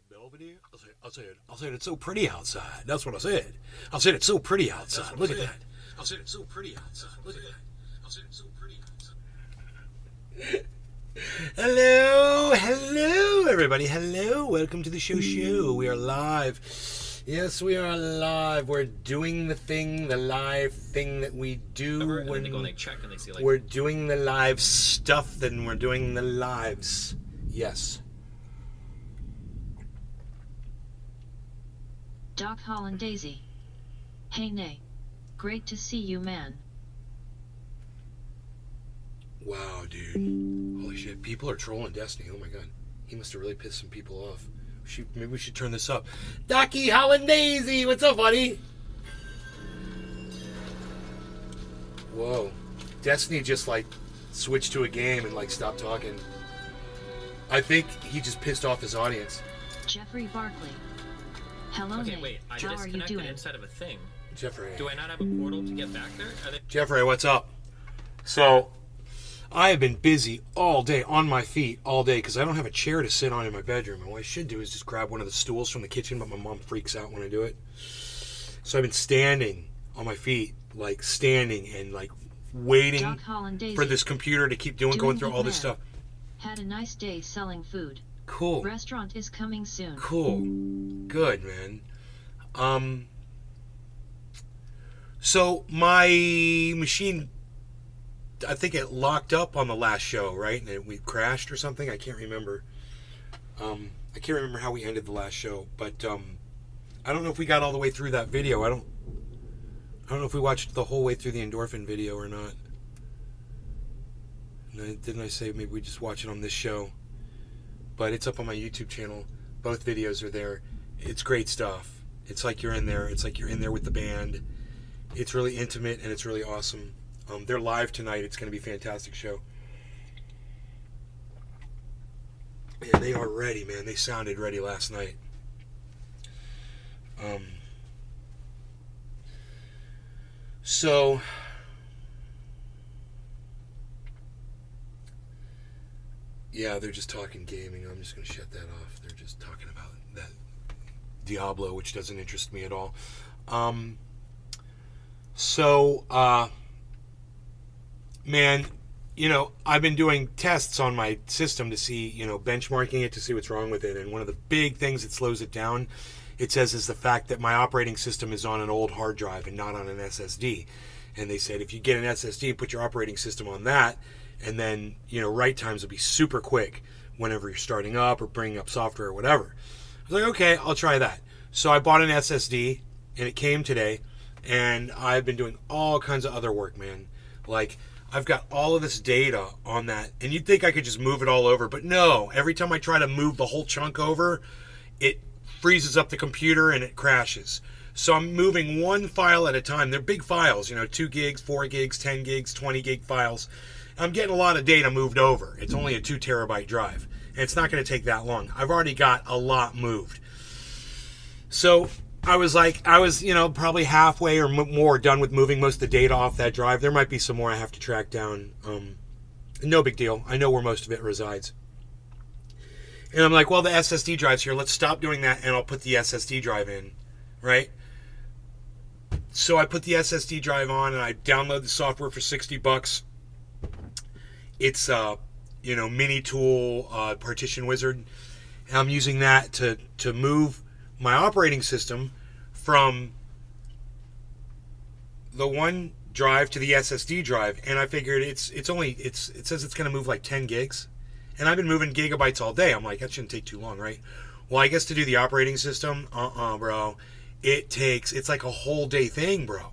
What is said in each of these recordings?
Belvedere. I said it's so pretty outside. That's what I said. I said it's so pretty outside. Look at that. I said it's so pretty outside. Look at that. I said it's so pretty outside. Hello, everybody. Hello, welcome to the show. We are live. Yes, we are live. We're doing the live thing that we do when they go and they check and they see we're doing the live stuff. Then we're doing the lives. Yes. Doc Holland Daisy. Hey Nay. Great to see you, man. Wow, dude. Holy shit. People are trolling Destiny. Oh my god. He must have really pissed some people off. Maybe we should turn this up. Docky Holland Daisy, what's up, buddy? Whoa. Destiny just switched to a game and stopped talking. I think he just pissed off his audience. Jeffrey Barkley. Hello, okay, Nate. wait. I How are you doing? inside of a thing. Jeffrey. Do I not have a portal to get back there? Jeffrey, what's up? So, I have been busy all day, on my feet all day, because I don't have a chair to sit on in my bedroom. And what I should do is just grab one of the stools from the kitchen, but my mom freaks out when I do it. So I've been standing on my feet, standing and waiting for this computer to keep going through all this stuff. Had a nice day selling food. Cool. Restaurant is coming soon. Cool. Good, man. So my machine, I think it locked up on the last show, right? And we crashed or something. I can't remember. I can't remember how we ended the last show, but I don't know if we got all the way through that video. I don't know if we watched the whole way through the endorphin video or not. Didn't I say maybe we just watch it on this show? But it's up on my YouTube channel. Both videos are there. It's great stuff. It's like you're in there. It's like you're in there with the band. It's really intimate and it's really awesome. They're live tonight. It's going to be a fantastic show. And they are ready, man. They sounded ready last night. So, yeah, they're just talking gaming. I'm just going to shut that off. They're just talking about that Diablo, which doesn't interest me at all. Man, I've been doing tests on my system to see, benchmarking it to see what's wrong with it. And one of the big things that slows it down, it says, is the fact that my operating system is on an old hard drive and not on an SSD. And they said, if you get an SSD and put your operating system on that, and then, write times will be super quick whenever you're starting up or bringing up software or whatever. I was like, okay, I'll try that. So I bought an SSD, and it came today, and I've been doing all kinds of other work, man. I've got all of this data on that, and you'd think I could just move it all over, but no. Every time I try to move the whole chunk over, it freezes up the computer and it crashes. So I'm moving one file at a time. They're big files, 2 gigs, 4 gigs, 10 gigs, 20 gig files. I'm getting a lot of data moved over. It's only a 2 terabyte drive, and it's not going to take that long. I've already got a lot moved. So I was probably halfway or more done with moving most of the data off that drive. There might be some more I have to track down. No big deal. I know where most of it resides. And I'm like, well, the SSD drive's here. Let's stop doing that, and I'll put the SSD drive in, right? So I put the SSD drive on, and I download the software for $60. It's Mini Tool Partition Wizard. And I'm using that to move my operating system from the one drive to the SSD drive, and I figured it says it's going to move 10 gigs, and I've been moving gigabytes all day. I'm like, that shouldn't take too long, right? Well, I guess to do the operating system, bro, it's like a whole day thing, bro.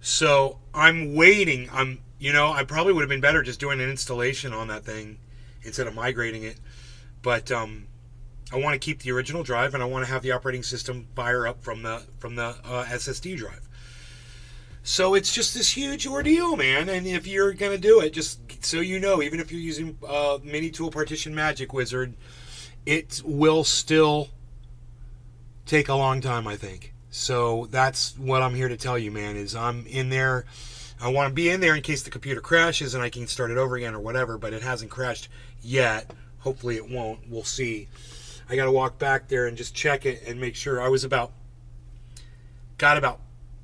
So I'm waiting. I probably would have been better just doing an installation on that thing instead of migrating it, but I want to keep the original drive, and I want to have the operating system fire up from the SSD drive. So it's just this huge ordeal, man. And if you're going to do it, just so you know, even if you're using Mini Tool Partition Magic Wizard, it will still take a long time, I think. So that's what I'm here to tell you, man, is I'm in there. I want to be in there in case the computer crashes and I can start it over again or whatever, but it hasn't crashed yet. Hopefully it won't. We'll see. I got to walk back there and just check it and make sure.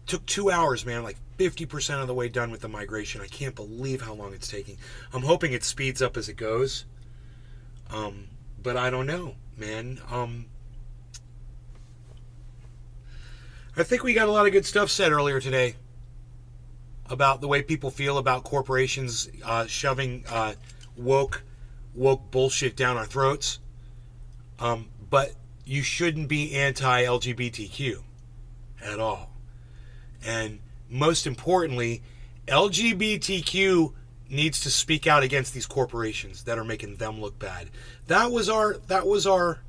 Took 2 hours, man, like 50% of the way done with the migration. I can't believe how long it's taking. I'm hoping it speeds up as it goes. But I don't know, man. I think we got a lot of good stuff said earlier today about the way people feel about corporations shoving woke bullshit down our throats. But you shouldn't be anti-LGBTQ at all. And most importantly, LGBTQ needs to speak out against these corporations that are making them look bad. That was our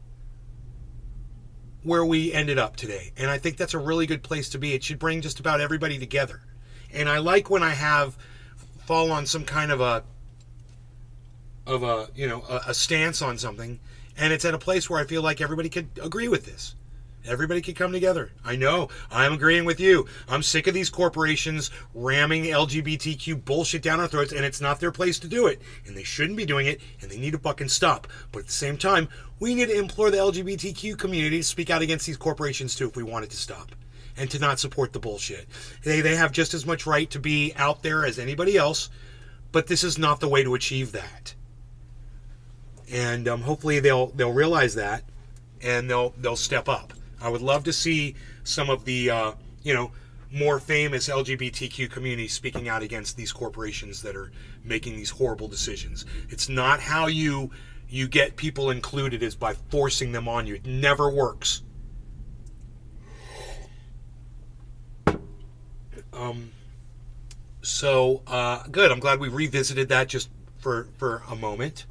where we ended up today. And I think that's a really good place to be. It should bring just about everybody together. And I like when I have fall on some kind of a stance on something, and it's at a place where I feel like everybody could agree with this. Everybody could come together. I know. I'm agreeing with you. I'm sick of these corporations ramming LGBTQ bullshit down our throats, and it's not their place to do it. And they shouldn't be doing it, and they need to fucking stop. But at the same time, we need to implore the LGBTQ community to speak out against these corporations too if we want it to stop. And to not support the bullshit. They have just as much right to be out there as anybody else, but this is not the way to achieve that. And hopefully they'll realize that, and they'll step up. I would love to see some of the more famous LGBTQ communities speaking out against these corporations that are making these horrible decisions. It's not how you get people included is by forcing them on you. It never works. So good. I'm glad we revisited that just for a moment.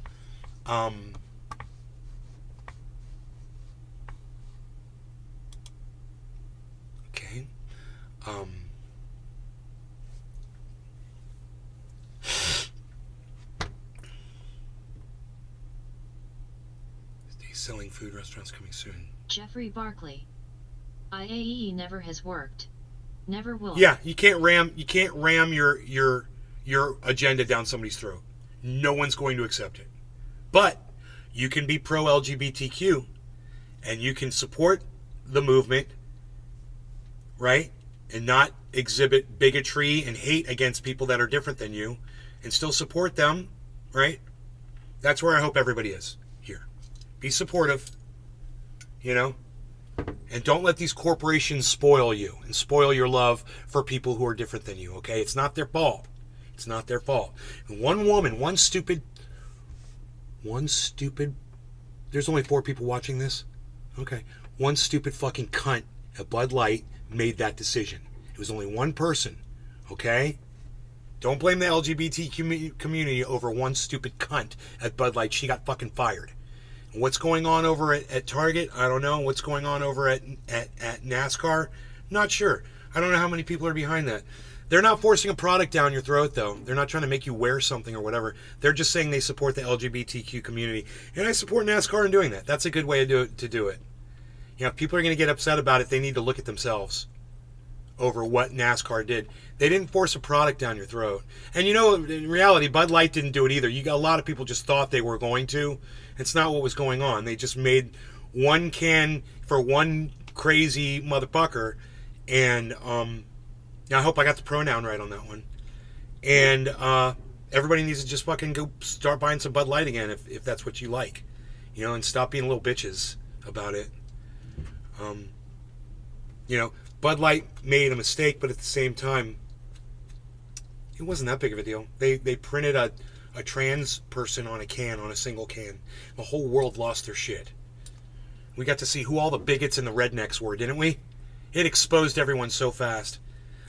Okay. Selling food restaurants coming soon. Jeffrey Barkley. IAEA never has worked. Never will. Yeah, you can't ram your agenda down somebody's throat. No one's going to accept it. But you can be pro LGBTQ and you can support the movement, right? And not exhibit bigotry and hate against people that are different than you and still support them, right? That's where I hope everybody is here. Be supportive, and don't let these corporations spoil you and spoil your love for people who are different than you, okay? It's not their fault. It's not their fault. And one woman, one stupid, there's only 4 people watching this? Okay. One stupid fucking cunt at Bud Light made that decision. It was only one person, okay? Don't blame the LGBT community over one stupid cunt at Bud Light. She got fucking fired. And what's going on over at Target? I don't know. What's going on over at NASCAR? Not sure. I don't know how many people are behind that. They're not forcing a product down your throat, though. They're not trying to make you wear something or whatever. They're just saying they support the LGBTQ community. And I support NASCAR in doing that. That's a good way to do it. If people are going to get upset about it, they need to look at themselves over what NASCAR did. They didn't force a product down your throat. And in reality, Bud Light didn't do it either. You got a lot of people just thought they were going to. It's not what was going on. They just made one can for one crazy motherfucker. And I hope I got the pronoun right on that one. And everybody needs to just fucking go start buying some Bud Light again if that's what you like. And stop being little bitches about it. Bud Light made a mistake, but at the same time, it wasn't that big of a deal. They printed a trans person on a single can. The whole world lost their shit. We got to see who all the bigots and the rednecks were, didn't we? It exposed everyone so fast.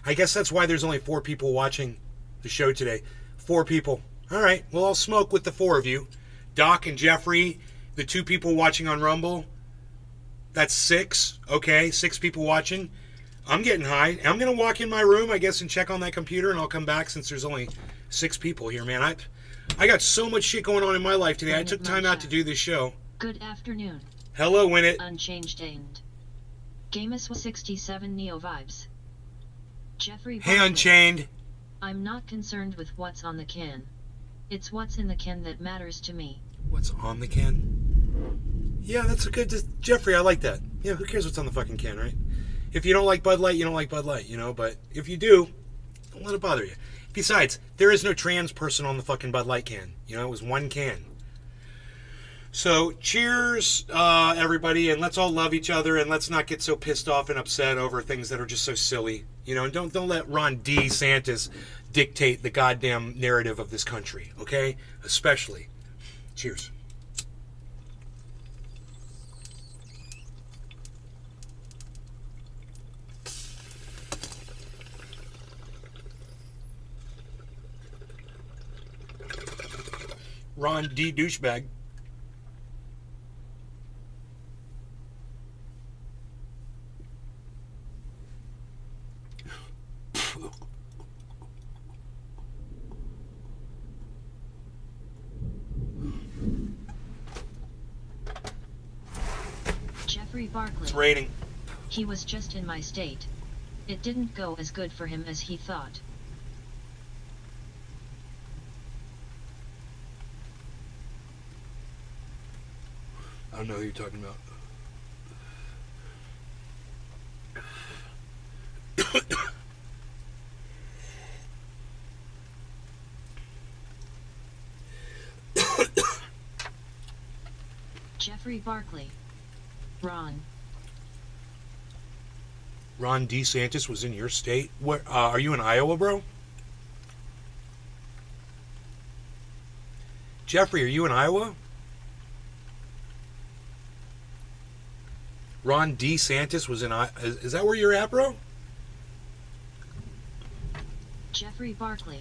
I guess that's why there's only 4 people watching the show today. 4 people. All right, well, I'll smoke with the 4 of you. Doc and Jeffrey, the 2 people watching on Rumble. That's 6. Okay, 6 people watching. I'm getting high. I'm going to walk in my room, I guess, and check on that computer, and I'll come back since there's only 6 people here, man. I got so much shit going on in my life today. I took time out to do this show. Good afternoon. Hello, Winnet. Unchanged End. Gamus was 67 Neo Vibes. Jeffrey Hey, Barkley. Unchained. I'm not concerned with what's on the can. It's what's in the can that matters to me. What's on the can? Yeah, that's a good... Jeffrey, I like that. Yeah, who cares what's on the fucking can, right? If you don't like Bud Light, you don't like Bud Light, you know? But if you do, don't let it bother you. Besides, there is no trans person on the fucking Bud Light can. You know, it was one can. So, cheers, everybody, and let's all love each other, and let's not get so pissed off and upset over things that are just so silly. You know, and don't let Ron DeSantis dictate the goddamn narrative of this country, okay? Especially. Cheers. Ron D. Douchebag. Jeffrey Barkley. It's raining. He was just in my state. It didn't go as good for him as he thought. I don't know who you're talking about. Jeffrey Barkley. Ron. Ron DeSantis was in your state? Where are you in Iowa, bro? Jeffrey, are you in Iowa? Ron DeSantis was in Iowa. Is that where you're at, bro? Jeffrey Barkley.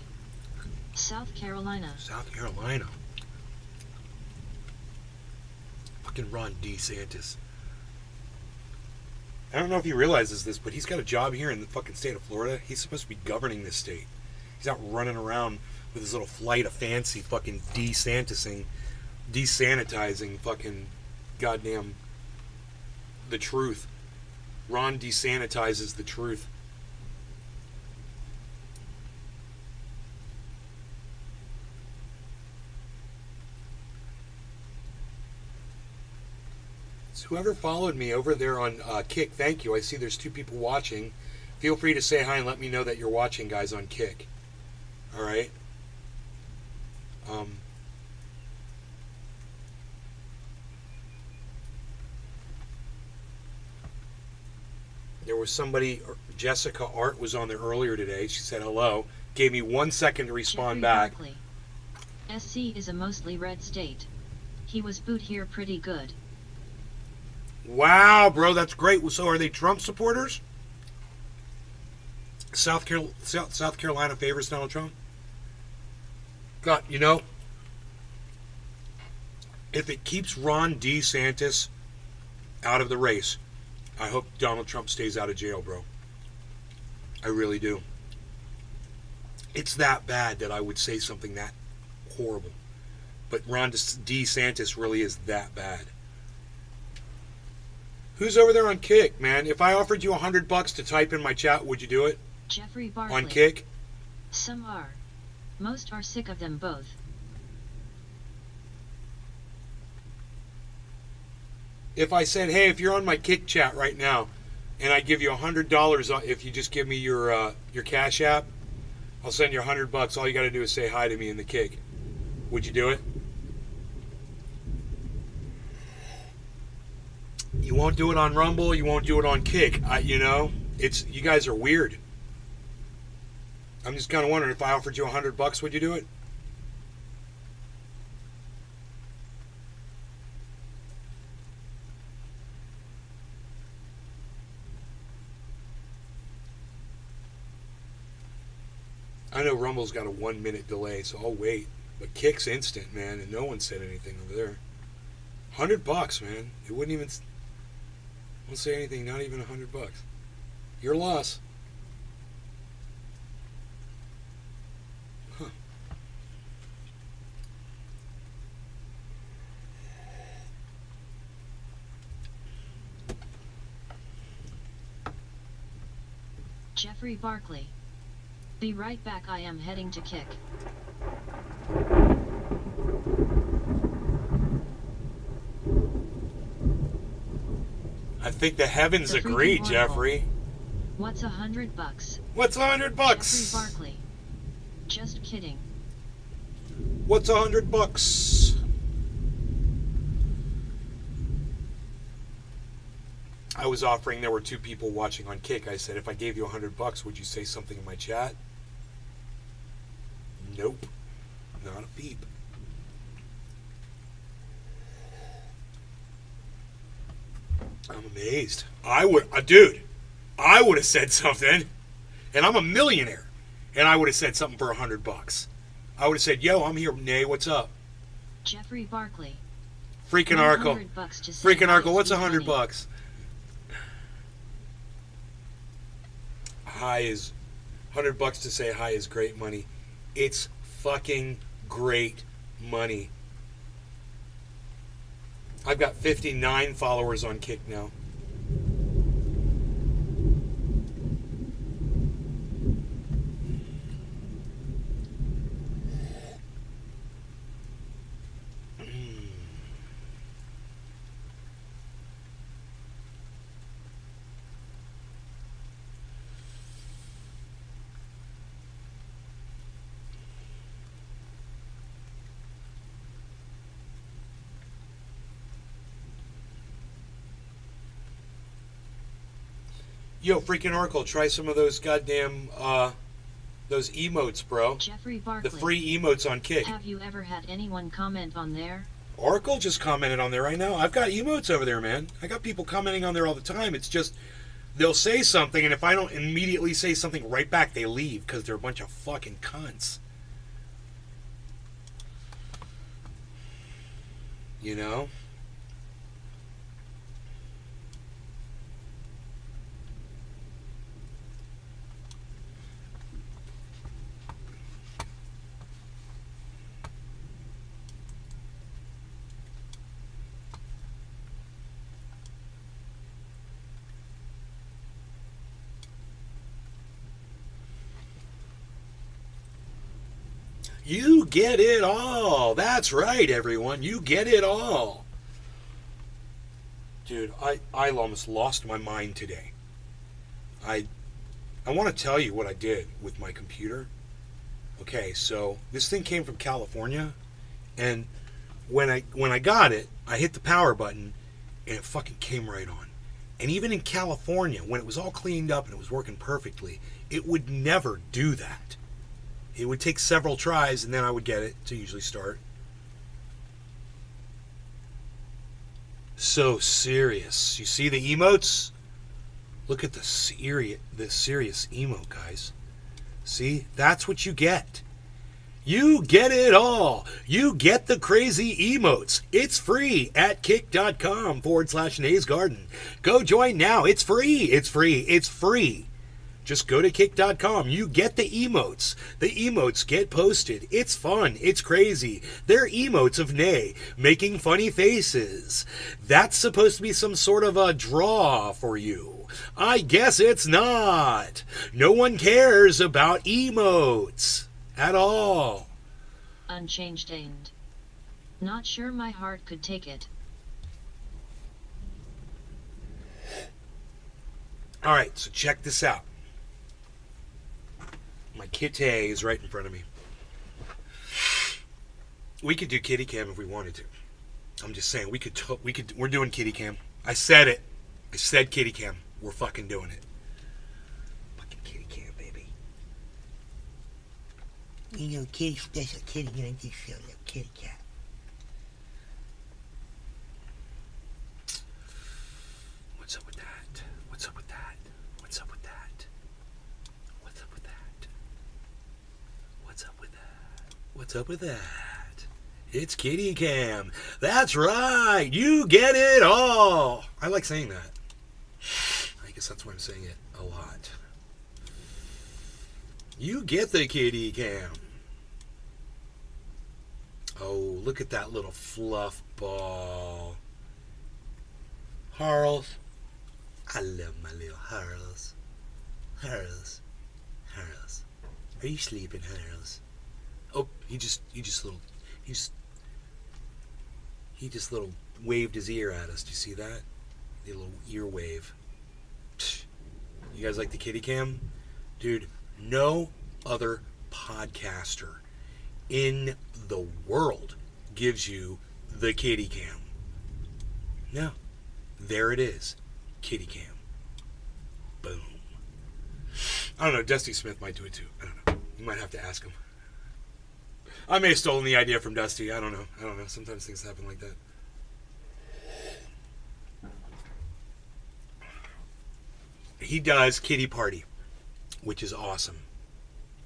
South Carolina. South Carolina. Fucking Ron DeSantis. I don't know if he realizes this, but he's got a job here in the fucking state of Florida. He's supposed to be governing this state. He's out running around with his little flight of fancy fucking desanitizing fucking goddamn the truth. Ron desanitizes the truth. So whoever followed me over there on Kick, thank you. I see there's 2 people watching. Feel free to say hi and let me know that you're watching, guys, on Kick. All right. There was somebody, Jessica Art was on there earlier today. She said hello. Gave me 1 second to respond Jeffrey back. Barkley. SC is a mostly red state. He was booed here pretty good. Wow, bro, that's great. So are they Trump supporters? South Carolina favors Donald Trump? God, you know, if it keeps Ron DeSantis out of the race, I hope Donald Trump stays out of jail, bro. I really do. It's that bad that I would say something that horrible. But Ron DeSantis really is that bad. Who's over there on Kick, man? If I offered you $100 to type in my chat, would you do it? Jeffrey Barkley. On Kick? Some are. Most are sick of them both. If I said, hey, if you're on my Kick chat right now, and I give you $100 if you just give me your Cash App, I'll send you $100. All you got to do is say hi to me in the Kick. Would you do it? You won't do it on Rumble. You won't do it on Kick. You know, you guys are weird. I'm just kind of wondering, if I offered you $100, would you do it? I know Rumble's got a 1-minute delay, so I'll wait. But Kick's instant, man, and no one said anything over there. $100, man. It wouldn't even. Won't say anything. Not even $100. Your loss. Huh. Jeffrey Barkley. Be right back. I am heading to Kick. I think the heavens The freaking agree, Oracle. Jeffrey. What's $100? What's $100? Jeffrey Barkley. Just kidding. What's $100? I was offering, there were 2 people watching on Kick. I said, if I gave you $100, would you say something in my chat? Nope. Not a peep. I'm amazed. I would have said something, and I'm a millionaire, and I would have said something for $100. I would have said, yo, I'm here, Nay, what's up? Jeffrey Barkley. Freaking Arkle. $100 to say Freaking hi Arkle, is what's sweet money. $100? Hi is $100 to say hi is great money. It's fucking great money. I've got 59 followers on Kick now. Yo, freaking Oracle, try some of those goddamn, those emotes, bro. Jeffrey The Barkley. free emotes on Kick. Have you ever had anyone comment on there? Oracle just commented on there right now. I've got emotes over there, man. I got people commenting on there all the time. It's just, they'll say something, and if I don't immediately say something right back, they leave, because they're a bunch of fucking cunts. You know? You get it all. That's right, everyone. You get it all. Dude, I almost lost my mind today. I want to tell you what I did with my computer. Okay, so this thing came from California, and when I got it, I hit the power button, and it fucking came right on. And even in California, when it was all cleaned up and it was working perfectly, it would never do that. It would take several tries, and then I would get it to usually start. So serious. You see the emotes? Look at the serious emote, guys. See? That's what you get. You get it all. You get the crazy emotes. It's free at kick.com/Nays Garden. Go join now. It's free. It's free. It's free. Just go to kick.com. You get the emotes. The emotes get posted. It's fun. It's crazy. They're emotes of Nay making funny faces. That's supposed to be some sort of a draw for you. I guess it's not. No one cares about emotes at all. Unchanged aimed. Not sure my heart could take it. Alright, so check this out. My kitty is right in front of me. We could do kitty cam if we wanted to. I'm just saying, we're doing kitty cam. I said it. I said kitty cam. We're fucking doing it. Fucking kitty cam, baby. You know, kitty, special kitty, you know, just feel a little kitty cat. What's up with that? What's up with that? What's up with that? What's up with that? What's up with that? What's up with that? It's kitty cam. That's right. You get it all. I like saying that. I guess that's why I'm saying it a lot. You get the kitty cam. Oh, look at that little fluff ball. Harles. I love my little Harles. Harles. Harles. Are you sleeping, Harles? Oh, he just little waved his ear at us. Do you see that? The little earwave. You guys like the kitty cam? Dude, no other podcaster in the world gives you the kitty cam. No. There it is. Kitty cam. Boom. I don't know. Dusty Smith might do it too. I don't know. You might have to ask him. I may have stolen the idea from Dusty. I don't know. Sometimes things happen like that. He does Kitty Party, which is awesome.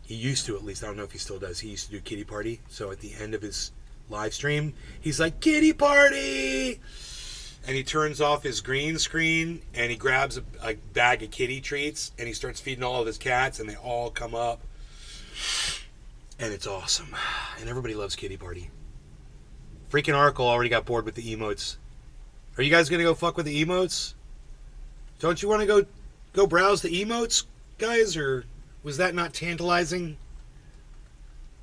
He used to, at least. I don't know if he still does. He used to do Kitty Party. So at the end of his live stream, he's like, Kitty Party! And he turns off his green screen and he grabs a bag of kitty treats and he starts feeding all of his cats and they all come up. And it's awesome. And everybody loves Kitty Party. Freaking Oracle already got bored with the emotes. Are you guys going to go fuck with the emotes? Don't you want to go browse the emotes, guys? Or was that not tantalizing?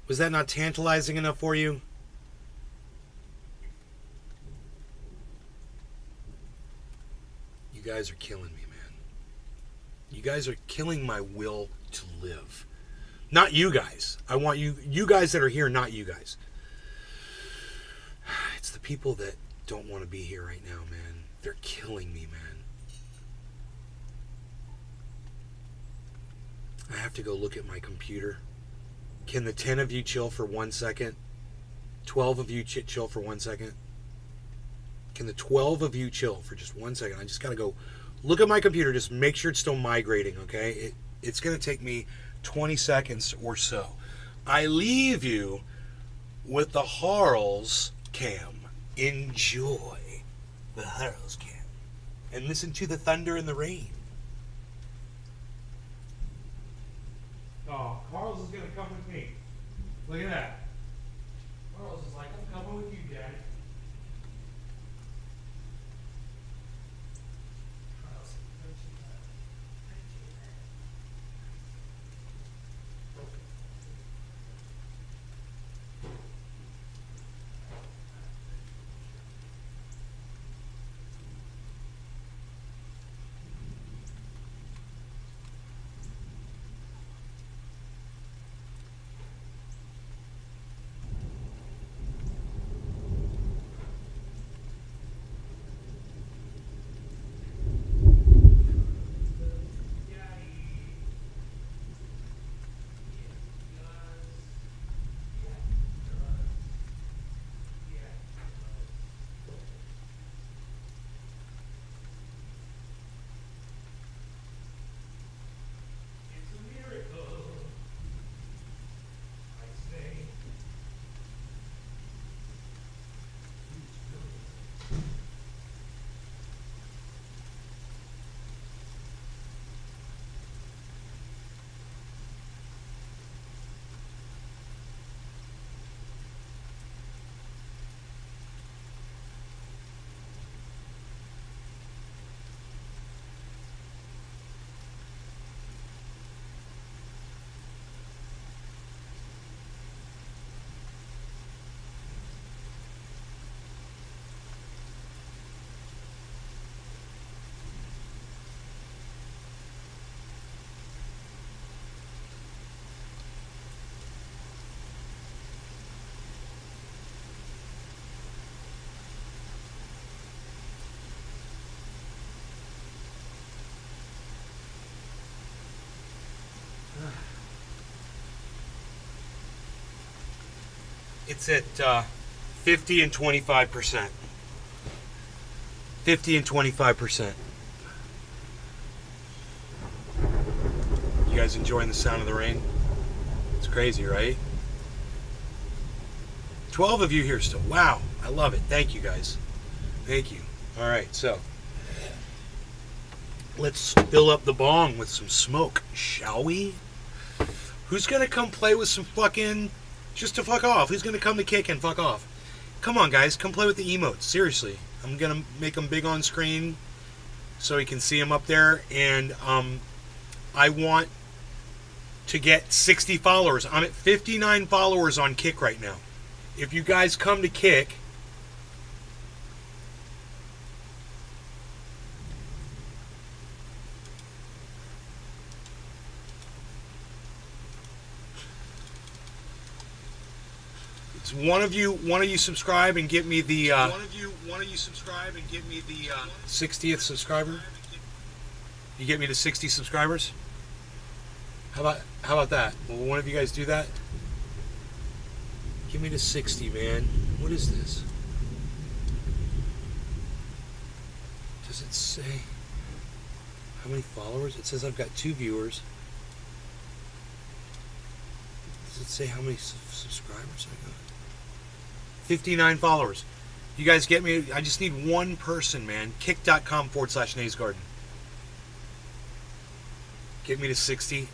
Was that not tantalizing enough for you? You guys are killing me, man. You guys are killing my will to live. Not you guys. I want you guys that are here, not you guys. It's the people that don't want to be here right now, man. They're killing me, man. I have to go look at my computer. Can the 10 of you chill for 1 second? 12 of you chill for 1 second? Can the 12 of you chill for just 1 second? I just got to go look at my computer. Just make sure it's still migrating, okay? It's going to take me 20 seconds or so. I leave you with the Harls cam. Enjoy the Harls cam. And listen to the thunder and the rain. Oh, Carl's is going to come with me. Look at that. Carl's is like, I'm coming with you, Dad. It's at 50 and 25%. 50 and 25%. You guys enjoying the sound of the rain? It's crazy, right? 12 of you here still. Wow, I love it. Thank you, guys. Thank you. All right, so let's fill up the bong with some smoke, shall we? Who's gonna come play with some fucking... just to fuck off? Who's gonna come to kick and fuck off? Come on, guys, come play with the emotes. Seriously, I'm gonna make them big on screen so you can see them up there. And I want to get 60 followers. I'm at 59 followers on Kick right now. If you guys come to Kick, So one of you subscribe and get me the One of you subscribe and get me the 60th subscriber. You get me to 60 subscribers. How about that? Will one of you guys do that? Give me to 60, man. What is this? Does it say how many followers? It says I've got 2 viewers. Does it say how many subscribers I got? 59 followers. You guys get me? I just need one person, man. Kick.com/Nays Garden. Get me to 60.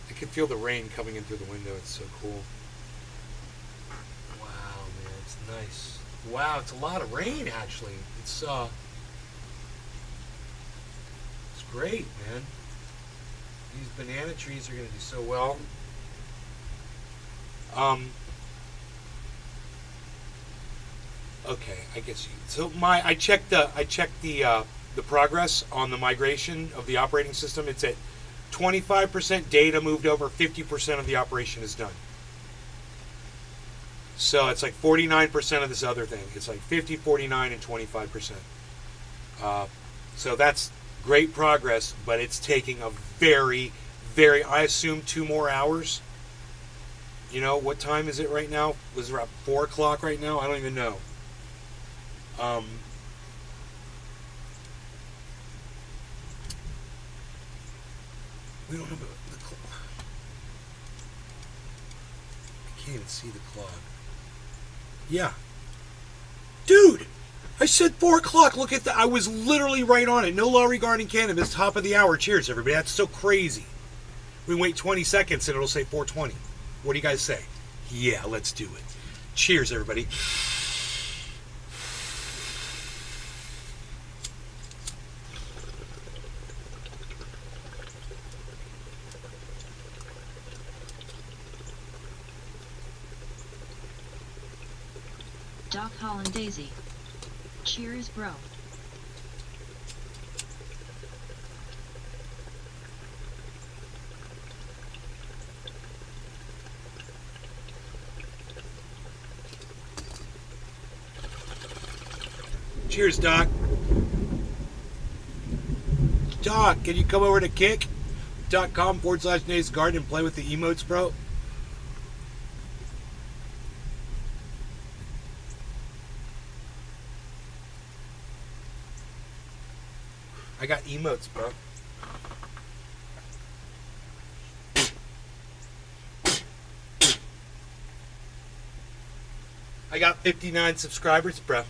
I can feel the rain coming in through the window. It's so cool. Wow, man, it's nice. Wow, it's a lot of rain actually. It's great, man. These banana trees are gonna do so well. Okay, I guess you. So I checked the progress on the migration of the operating system. It's at 25% data moved over, 50% of the operation is done. So it's like 49% of this other thing. It's like 50, 49, and 25%. So that's great progress, but it's taking a very, I assume 2 more hours. You know, what time is it right now? Was it around 4 o'clock right now? I don't even know. We don't have the clock. I can't even see the clock. Yeah. Dude! I said 4 o'clock. Look at that. I was literally right on it. No law regarding cannabis. Top of the hour. Cheers, everybody. That's so crazy. We wait 20 seconds and it'll say 4:20. What do you guys say? Yeah, let's do it. Cheers, everybody. Doc Holland Daisy. Cheers, bro. Cheers, Doc. Doc, can you come over to kick.com/Nays Garden and play with the emotes, bro? I got emotes, bro. I got 59 subscribers, bro.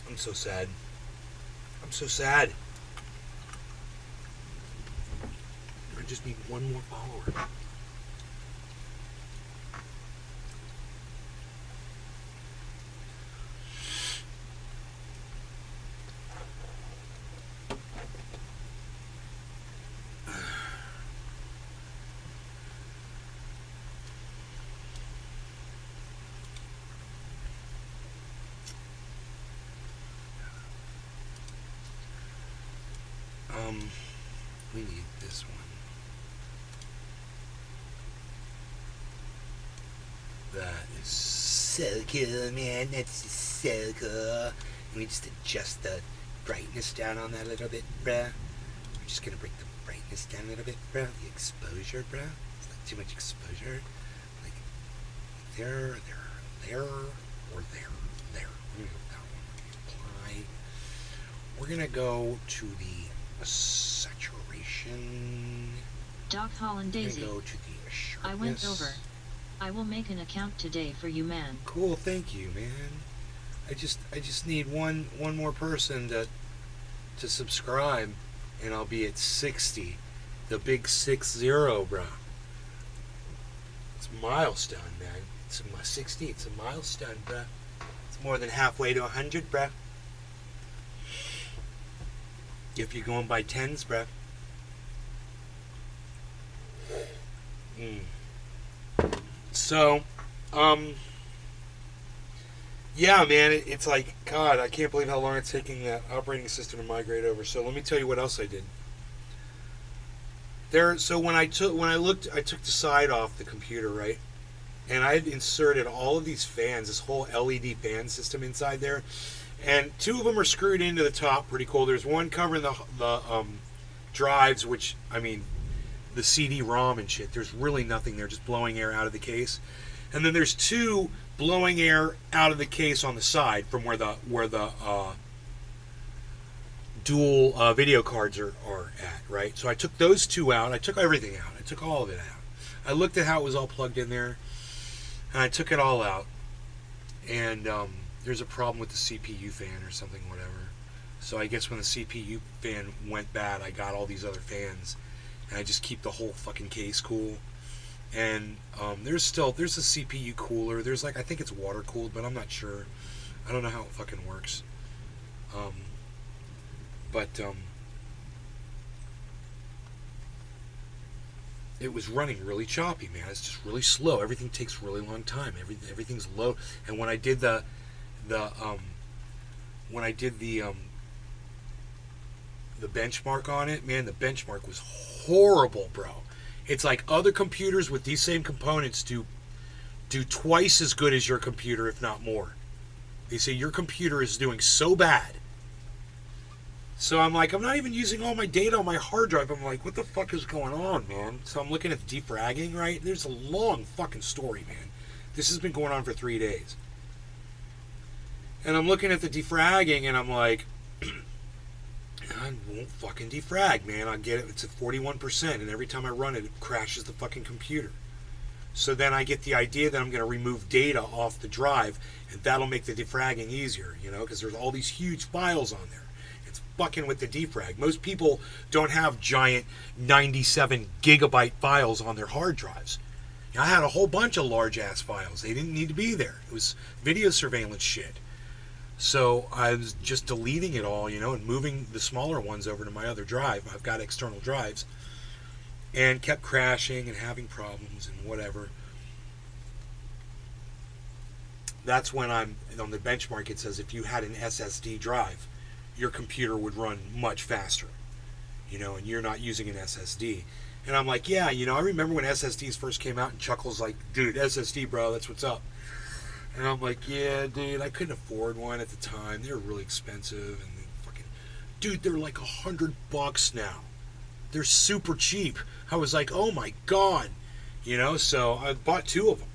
I'm so sad. I'm so sad. I just need one more follower. We need this one. That is so cool, man. That's so cool. Let me just adjust the brightness down on that a little bit, bruh. We're just gonna bring the brightness down a little bit, bruh. The exposure, bruh. It's not too much exposure. Like there, or there. We're gonna go that one. Apply. We're gonna go to the saturation. Doc Holland Daisy. Go to the sharpness. I went over. I will make an account today for you, man. Cool, thank you, man. I just need one more person to to subscribe, and I'll be at 60. The big 60, bro. It's a milestone, man. It's my 60. It's a milestone, bro. It's more than halfway to 100, bro. If you're going by tens, bro. So, yeah, man, it's like, God, I can't believe how long it's taking that operating system to migrate over. So let me tell you what else I did. So when I took the side off the computer, right? And I had inserted all of these fans, this whole LED fan system inside there. And two of them are screwed into the top, pretty cool. There's one covering the drives, which, I mean, the CD-ROM and shit. There's really nothing there, just blowing air out of the case. And then there's two blowing air out of the case on the side from where the dual video cards are at, right? So I took those two out. I took everything out. I took all of it out. I looked at how it was all plugged in there, and I took it all out. And there's a problem with the CPU fan or something, whatever. So I guess when the CPU fan went bad, I got all these other fans, and I just keep the whole fucking case cool. And there's a CPU cooler. There's I think it's water cooled, but I'm not sure. I don't know how it fucking works. It was running really choppy, man. It's just really slow. Everything takes a really long time. Everything's low. And when I did the benchmark on it, man, the benchmark was horrible, bro. It's like other computers with these same components do twice as good as your computer, if not more. They say your computer is doing so bad. So I'm like, I'm not even using all my data on my hard drive. I'm like, what the fuck is going on, man? So I'm looking at the defragging, right? There's a long fucking story, man. This has been going on for 3 days. And I'm looking at the defragging, and I'm like, I won't fucking defrag, man. I get it. It's at 41%, and every time I run it, it crashes the fucking computer. So then I get the idea that I'm going to remove data off the drive, and that'll make the defragging easier, because there's all these huge files on there. It's fucking with the defrag. Most people don't have giant 97 gigabyte files on their hard drives. I had a whole bunch of large ass files. They didn't need to be there. It was video surveillance shit. So I was just deleting it all, and moving the smaller ones over to my other drive. I've got external drives. And kept crashing and having problems and whatever. That's when I'm on the benchmark. It says if you had an SSD drive, your computer would run much faster, and you're not using an SSD. And I'm like, yeah, I remember when SSDs first came out, and Chuckle's like, dude, SSD, bro, that's what's up. And I'm like, yeah, dude, I couldn't afford one at the time. They were really expensive, and dude, they're like $100 now. They're super cheap. I was like, oh my god, so I bought two of them.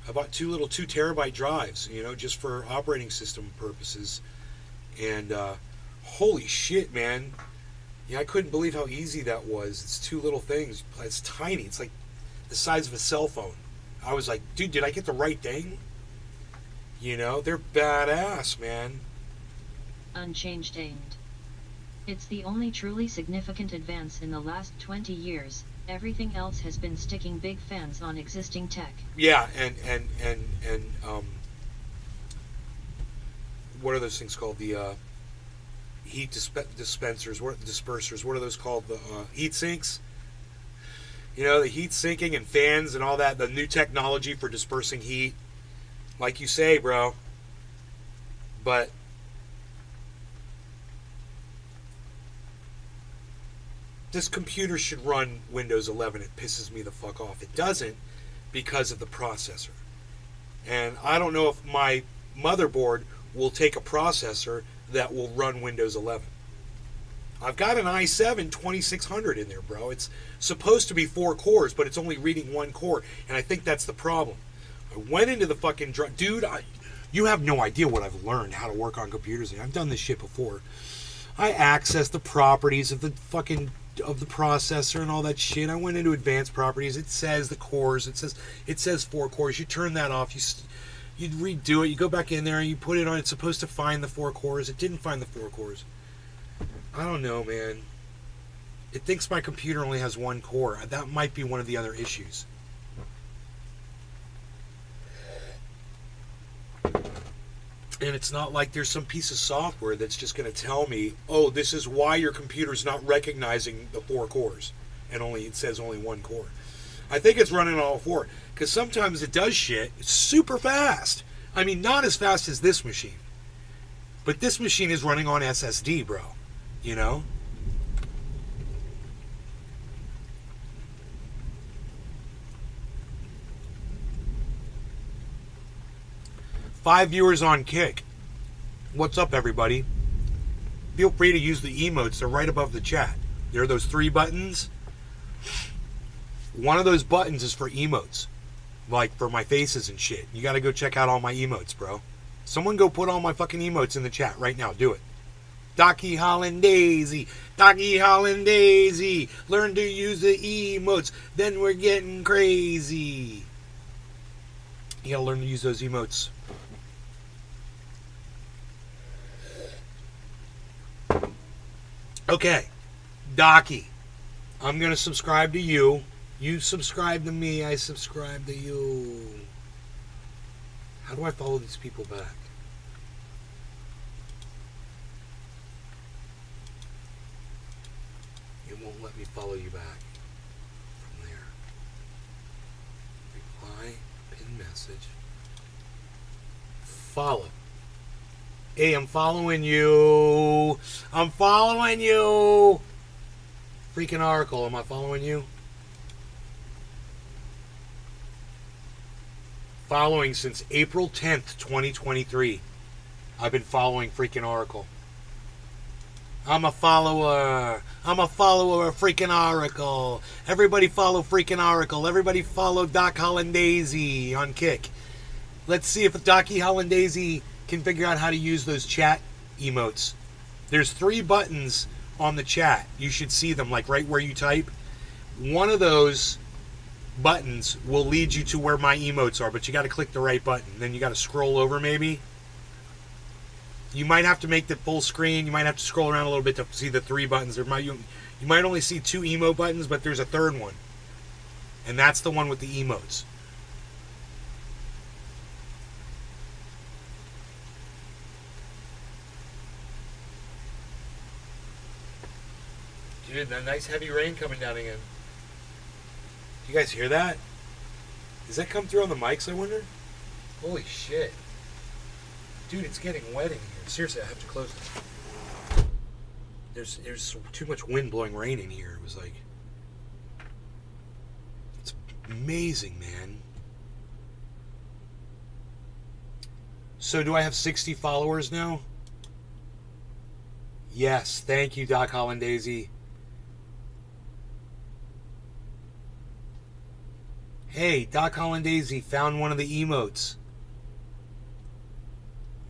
I bought two little 2 terabyte drives, just for operating system purposes. And holy shit, man. I couldn't believe how easy that was. It's two little things. It's tiny. It's like the size of a cell phone. I was like, dude, did I get the right thing? They're badass, man. Unchanged aimed. It's the only truly significant advance in the last 20 years. Everything else has been sticking big fans on existing tech. Yeah, and what are those things called? The heat dispensers, dispersers. What are those called? The heat sinks. The heat sinking and fans and all that. The new technology for dispersing heat, like you say, bro. But this computer should run Windows 11. It pisses me the fuck off. It doesn't because of the processor. And I don't know if my motherboard will take a processor that will run Windows 11. I've got an i7 2600 in there, bro. It's supposed to be 4 cores, but it's only reading 1 core. And I think that's the problem. I went into the fucking... Dude, you have no idea what I've learned, how to work on computers. I've done this shit before. I accessed the properties of the fucking... of the processor and all that shit. I went into advanced properties. It says the cores. It says 4 cores. You turn that off. You redo it. You go back in there and you put it on. It's supposed to find the 4 cores. It didn't find the 4 cores. I don't know, man. It thinks my computer only has one core. That might be one of the other issues. And it's not like there's some piece of software that's just going to tell me, oh, this is why your computer's not recognizing the 4 cores. And it says only 1 core. I think it's running all 4. Because sometimes it does shit super fast. I mean, not as fast as this machine. But this machine is running on SSD, bro. You know? Five viewers on Kick. What's up, everybody? Feel free to use the emotes. They're right above the chat. There are those 3 buttons. One of those buttons is for emotes. Like for my faces and shit. You gotta go check out all my emotes, bro. Someone go put all my fucking emotes in the chat right now. Do it. Docky Hollandaisy. Docky Hollandaisy. Learn to use the emotes. Then we're getting crazy. You gotta learn to use those emotes. Okay, Docky, I'm going to subscribe to you. You subscribe to me, I subscribe to you. How do I follow these people back? It won't let me follow you back from there. Reply, pin message. Follow. Hey, I'm following you. I'm following you. Freaking Oracle, am I following you? Following since April 10th, 2023. I've been following freaking Oracle. I'm a follower. I'm a follower of freaking Oracle. Everybody follow freaking Oracle. Everybody follow Doc Hollandaisy on Kick. Let's see if Docky Hollandaisy can figure out how to use those chat emotes. There's 3 buttons on the chat. You should see them, like right where you type. One of those buttons will lead you to where my emotes are, but you got to click the right button. Then you got to scroll over maybe. You might have to make the full screen. You might have to scroll around a little bit to see the 3 buttons. You might only see 2 emote buttons, but there's a 3rd one. And that's the one with the emotes. Dude, that nice heavy rain coming down again. You guys hear that? Does that come through on the mics, I wonder? Holy shit. Dude, it's getting wet in here. Seriously, I have to close it. There's too much wind blowing rain in here. It was like... It's amazing, man. So do I have 60 followers now? Yes, thank you, Doc Hollandaisy. Hey, Doc Hollandaisy found one of the emotes.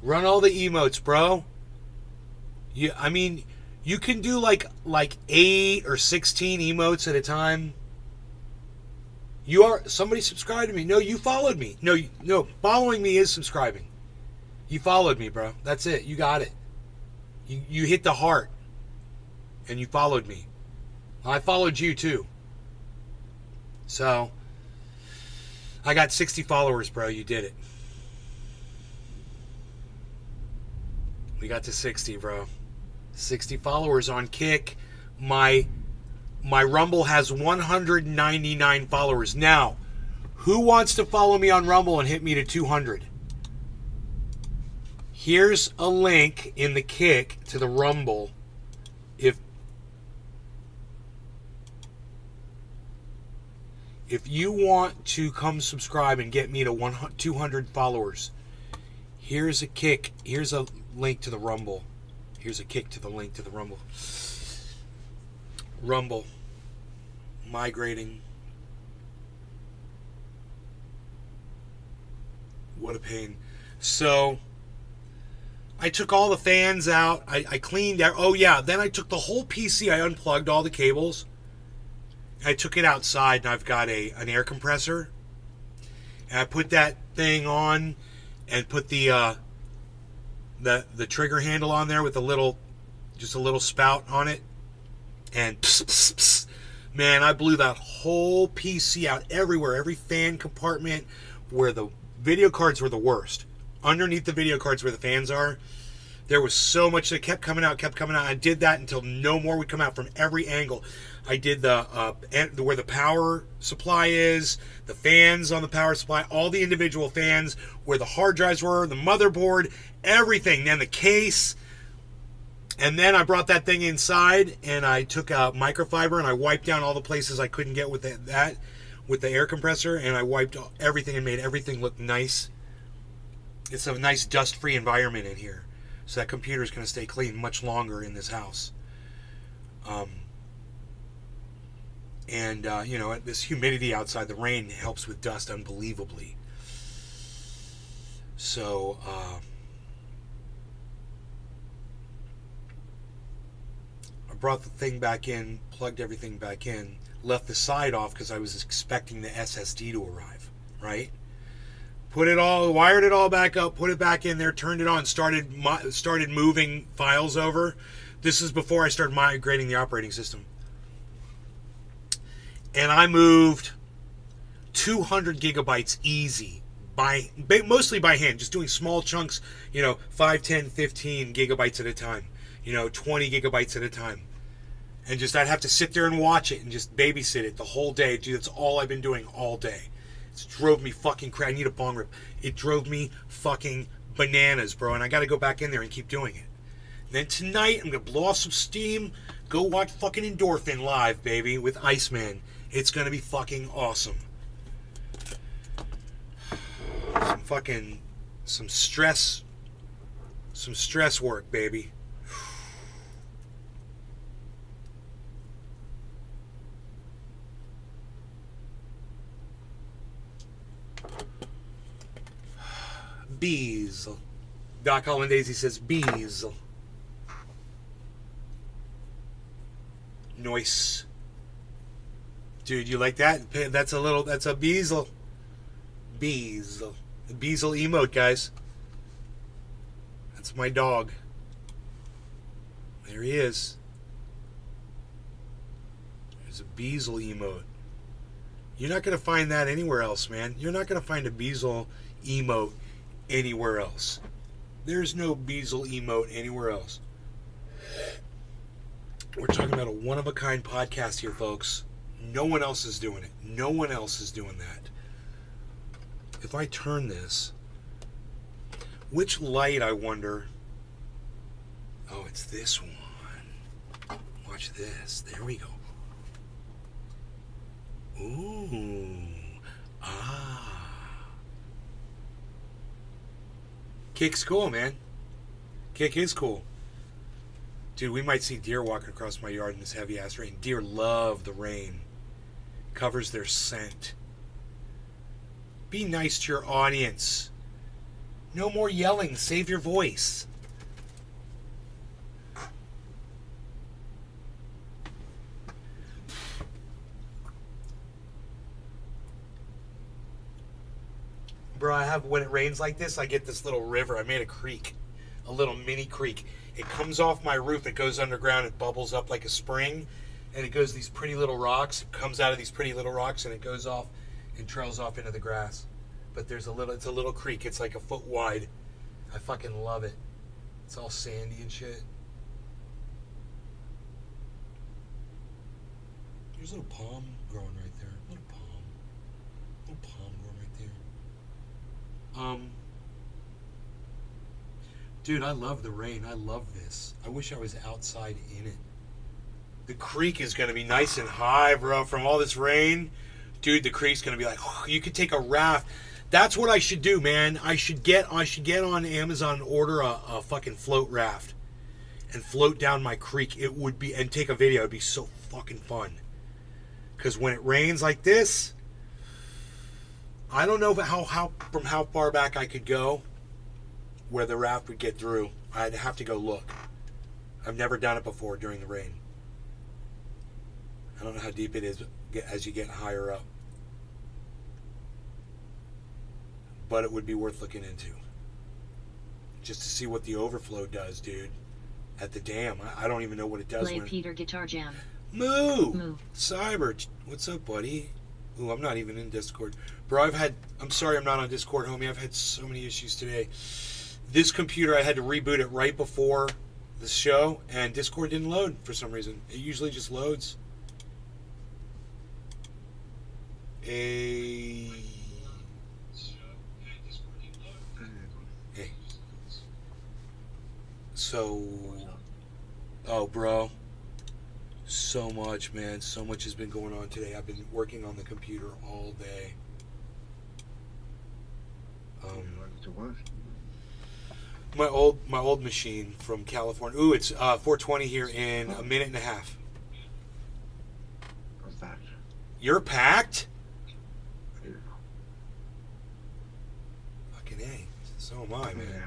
Run all the emotes, bro. I mean, you can do like 8 or 16 emotes at a time. Somebody subscribed to me. No, you followed me. No, following me is subscribing. You followed me, bro. That's it. You got it. You hit the heart. And you followed me. I followed you too. So... I got 60 followers, bro. You did it. We got to 60, bro. 60 followers on Kick. My Rumble has 199 followers. Now, who wants to follow me on Rumble and hit me to 200? Here's a link in the Kick to the Rumble. If you want to come subscribe and get me to 200 followers, here's a kick. Here's a link to the Rumble. Here's a kick to the link to the Rumble. Rumble. Migrating. What a pain. So, I took all the fans out. I cleaned out. Oh, yeah. Then I took the whole PC. I unplugged all the cables. I took it outside, and I've got an air compressor. And I put that thing on and put the trigger handle on there with the little just a little spout on it, and pss, pss, pss. Man, I blew that whole PC out everywhere, every fan compartment where the video cards were the worst. Underneath the video cards where the fans are, there was so much that kept coming out. I did that until no more would come out from every angle. I did the where the power supply is, the fans on the power supply, all the individual fans, where the hard drives were, the motherboard, everything. Then the case. And then I brought that thing inside and I took a microfiber and I wiped down all the places I couldn't get with that with the air compressor, and I wiped everything and made everything look nice. It's a nice dust-free environment in here. So that computer is going to stay clean much longer in this house. You know, this humidity outside, the rain helps with dust unbelievably. So, I brought the thing back in, plugged everything back in, left the side off because I was expecting the SSD to arrive, right? Wired it all back up, put it back in there, turned it on, started moving files over. This is before I started migrating the operating system. And I moved 200 gigabytes easy, mostly by hand, just doing small chunks, 5, 10, 15 gigabytes at a time, 20 gigabytes at a time. And I'd have to sit there and watch it and just babysit it the whole day. Dude, that's all I've been doing all day. It drove me fucking crazy. I need a bong rip. It drove me fucking bananas, bro. And I got to go back in there and keep doing it. And then tonight, I'm going to blow off some steam, go watch fucking Endorphin live, baby, with Iceman. It's going to be fucking awesome. Some stress work, baby. Bees. Doc Holland Daisy says bees. Nice. Dude, you like that? That's a beesel. Bees. The beesel emote, guys. That's my dog. There he is. There's a beesel emote. You're not going to find that anywhere else, man. You're not going to find a beesel emote anywhere else. There's no beesel emote anywhere else. We're talking about a one-of-a-kind podcast here, folks. No one else is doing it. No one else is doing that. If I turn this, which light, I wonder? Oh, it's this one. Watch this. There we go. Ooh. Ah. Kick's cool, man. Kick is cool. Dude, we might see deer walking across my yard in this heavy-ass rain. Deer love the rain. Covers their scent. Be nice to your audience. No more yelling. Save your voice. Bro, when it rains like this, I get this little river. I made a creek. A little mini creek. It comes off my roof. It goes underground. It bubbles up like a spring. And it goes these pretty little rocks. It comes out of these pretty little rocks and it goes off and trails off into the grass. But it's a little creek. It's like a foot wide. I fucking love it. It's all sandy and shit. There's a little palm growing right there. Little palm growing right there. Dude, I love the rain. I love this. I wish I was outside in it. The creek is going to be nice and high, bro, from all this rain. Dude, the creek's going to be like, you could take a raft. That's what I should do, man. I should get on Amazon and order a fucking float raft and float down my creek. It would be, and take a video. It'd be so fucking fun. Because when it rains like this, I don't know how far back I could go where the raft would get through. I'd have to go look. I've never done it before during the rain. I don't know how deep it is as you get higher up. But it would be worth looking into. Just to see what the overflow does, dude. at the dam. I don't even know what it does. Play Peter Guitar Jam. Moo! Moo. Cyber, what's up, buddy? Ooh, I'm not even in Discord. Bro, I'm sorry I'm not on Discord, homie. I've had so many issues today. This computer, I had to reboot it right before the show, and Discord didn't load for some reason. It usually just loads. Hey. So, oh, bro. So much, man. So much has been going on today. I've been working on the computer all day. My old machine from California. Ooh, it's 4:20 here in a minute and a half. I'm packed. You're packed? Yeah. Fucking A. So am I, man.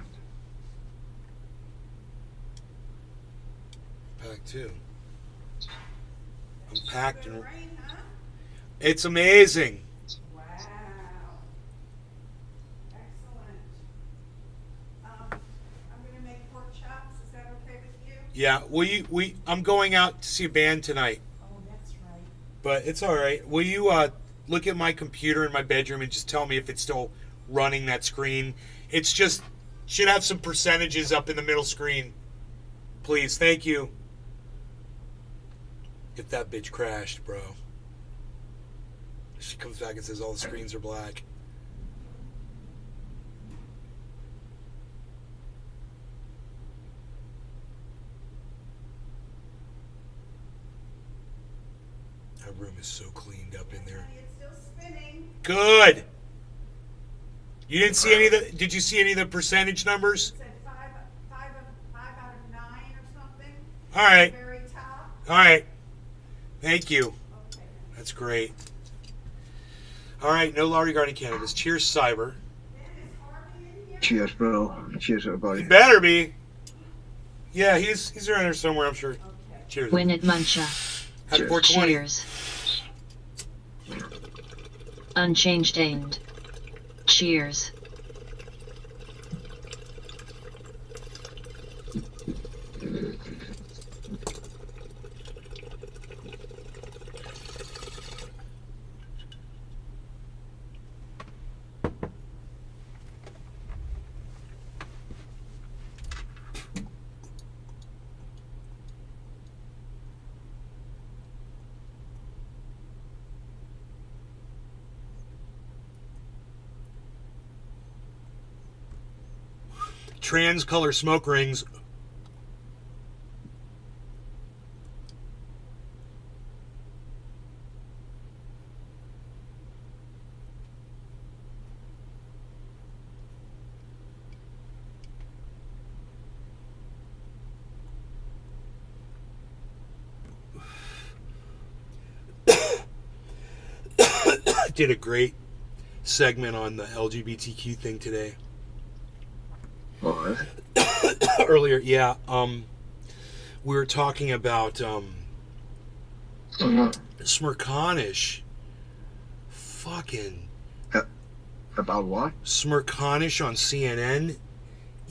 Packed too. I'm packed and Rain, huh? it's amazing. Wow. Excellent. I'm gonna make pork chops. Is that okay with you? Yeah, I'm going out to see a band tonight, Oh, that's right. but it's all right. Will you look at my computer in my bedroom and just tell me if it's still running that screen? It's just should have some percentages up in the middle screen. Please, thank you. If that bitch crashed, bro. She comes back and says all the screens are black. That room is so cleaned up in there. Honey, it's still spinning. Good. You didn't see any of the? Did you see any of the percentage numbers? It said five out of 9 or something. All right. At the very top. All right. Thank you. Okay. That's great. All right. No law regarding cannabis. Cheers, Cyber. Ben, is Harvey in here? Cheers, bro. Cheers, everybody. He better be. Yeah, he's around here somewhere, I'm sure. Okay. Cheers. Win it, Muncha. Happy 420. Cheers. Unchanged aimed. Cheers. Trans color smoke rings. Did a great segment on the LGBTQ thing today. Alright. Earlier, yeah. We were talking about Smirconish. Fucking About what? Smirconish on CNN.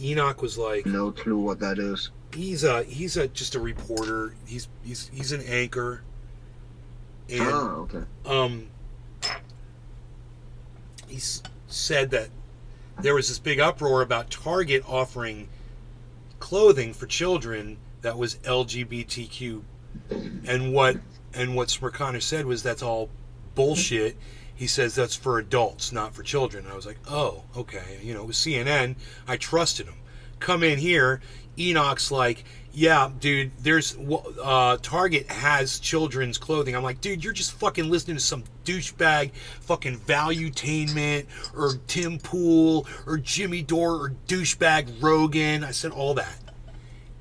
Enoch was like, No clue what that is. he's just a reporter. He's an anchor. And Okay. he said that there was this big uproar about Target offering clothing for children that was LGBTQ, and what Smirconish said was that's all bullshit. He says that's for adults, not for children. And I was like, oh, okay. You know, it was CNN. I trusted him. Come in here, Enoch's like, yeah, dude, there's Target has children's clothing. I'm like, dude, you're just fucking listening to some douchebag fucking Valuetainment or Tim Pool or Jimmy Dore or douchebag Rogan. I said all that.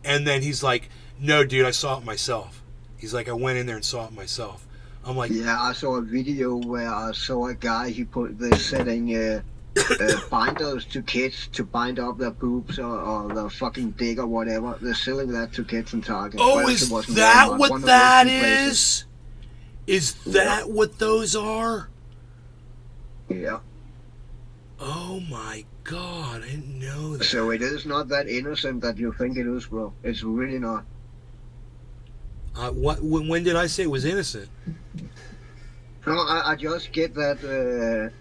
And then he's like, no, dude, I saw it myself. He's like, I went in there and saw it myself. I'm like, Yeah, I saw a video where I saw a guy, they're selling binders to kids to bind up their boobs or their fucking dick or whatever. They're selling that to kids in Target. oh, Well, is it wasn't that Walmart, one what of that those two places. is? Is that what those are? Yeah. Oh my God, I didn't know that. So it is not that innocent that you think it is, bro. It's really not. When did I say it was innocent? No, I just get that.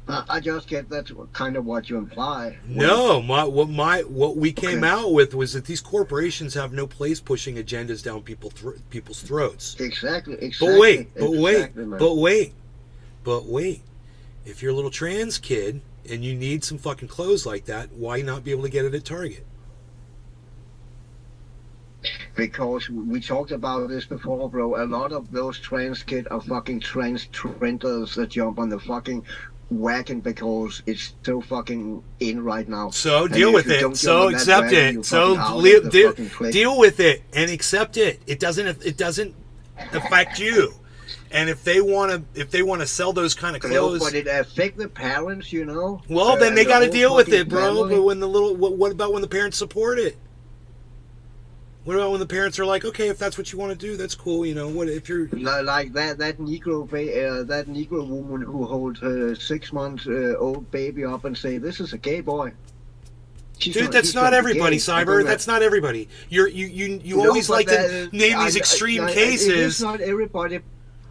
I just get that's kind of what you imply. No, what we came Okay. out with was that these corporations have no place pushing agendas down people's throats. Exactly. But wait, Exactly, man. but wait. If you're a little trans kid and you need some fucking clothes like that, why not be able to get it at Target? Because we talked about this before, bro. A lot of those trans kids are fucking trans trenders that jump on the fucking wagon because it's so fucking in right now. So And deal if with you it. don't So jump on that accept wagon, it. you're So fucking out of the fucking clique. deal with it and accept it. It doesn't affect you. And if they want to sell those kind of No, clothes, but it affect the parents, you know. well, then and they the got to whole deal with fucking it, bro. family. But when what about when the parents support it? What about when the parents are like, okay, if that's what you want to do, that's cool. You know, what if you're Like that Negro woman who holds her 6 months old baby up and say, "This is a gay boy." Dude, that's not everybody, Cyber. That's not everybody. You always like to name these extreme It is cases. not everybody,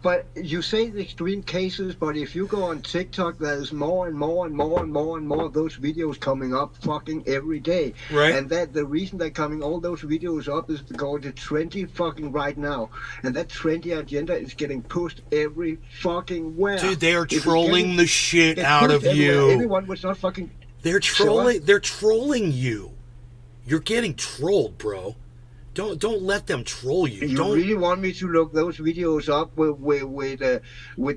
but you say the extreme cases. But if you go on TikTok, there's more and more and more and more and more of those videos coming up, fucking every day. Right. And that the reason they're coming all those videos up is because it's trendy fucking right now, and that trendy agenda is getting pushed every fucking where. Dude, they are If it's trolling getting- the shit it's out pushed of everywhere. you. Everyone was not fucking. They're trolling. They're trolling you. You're getting trolled, bro. Don't let them troll you. You Don't. really want me to look those videos up with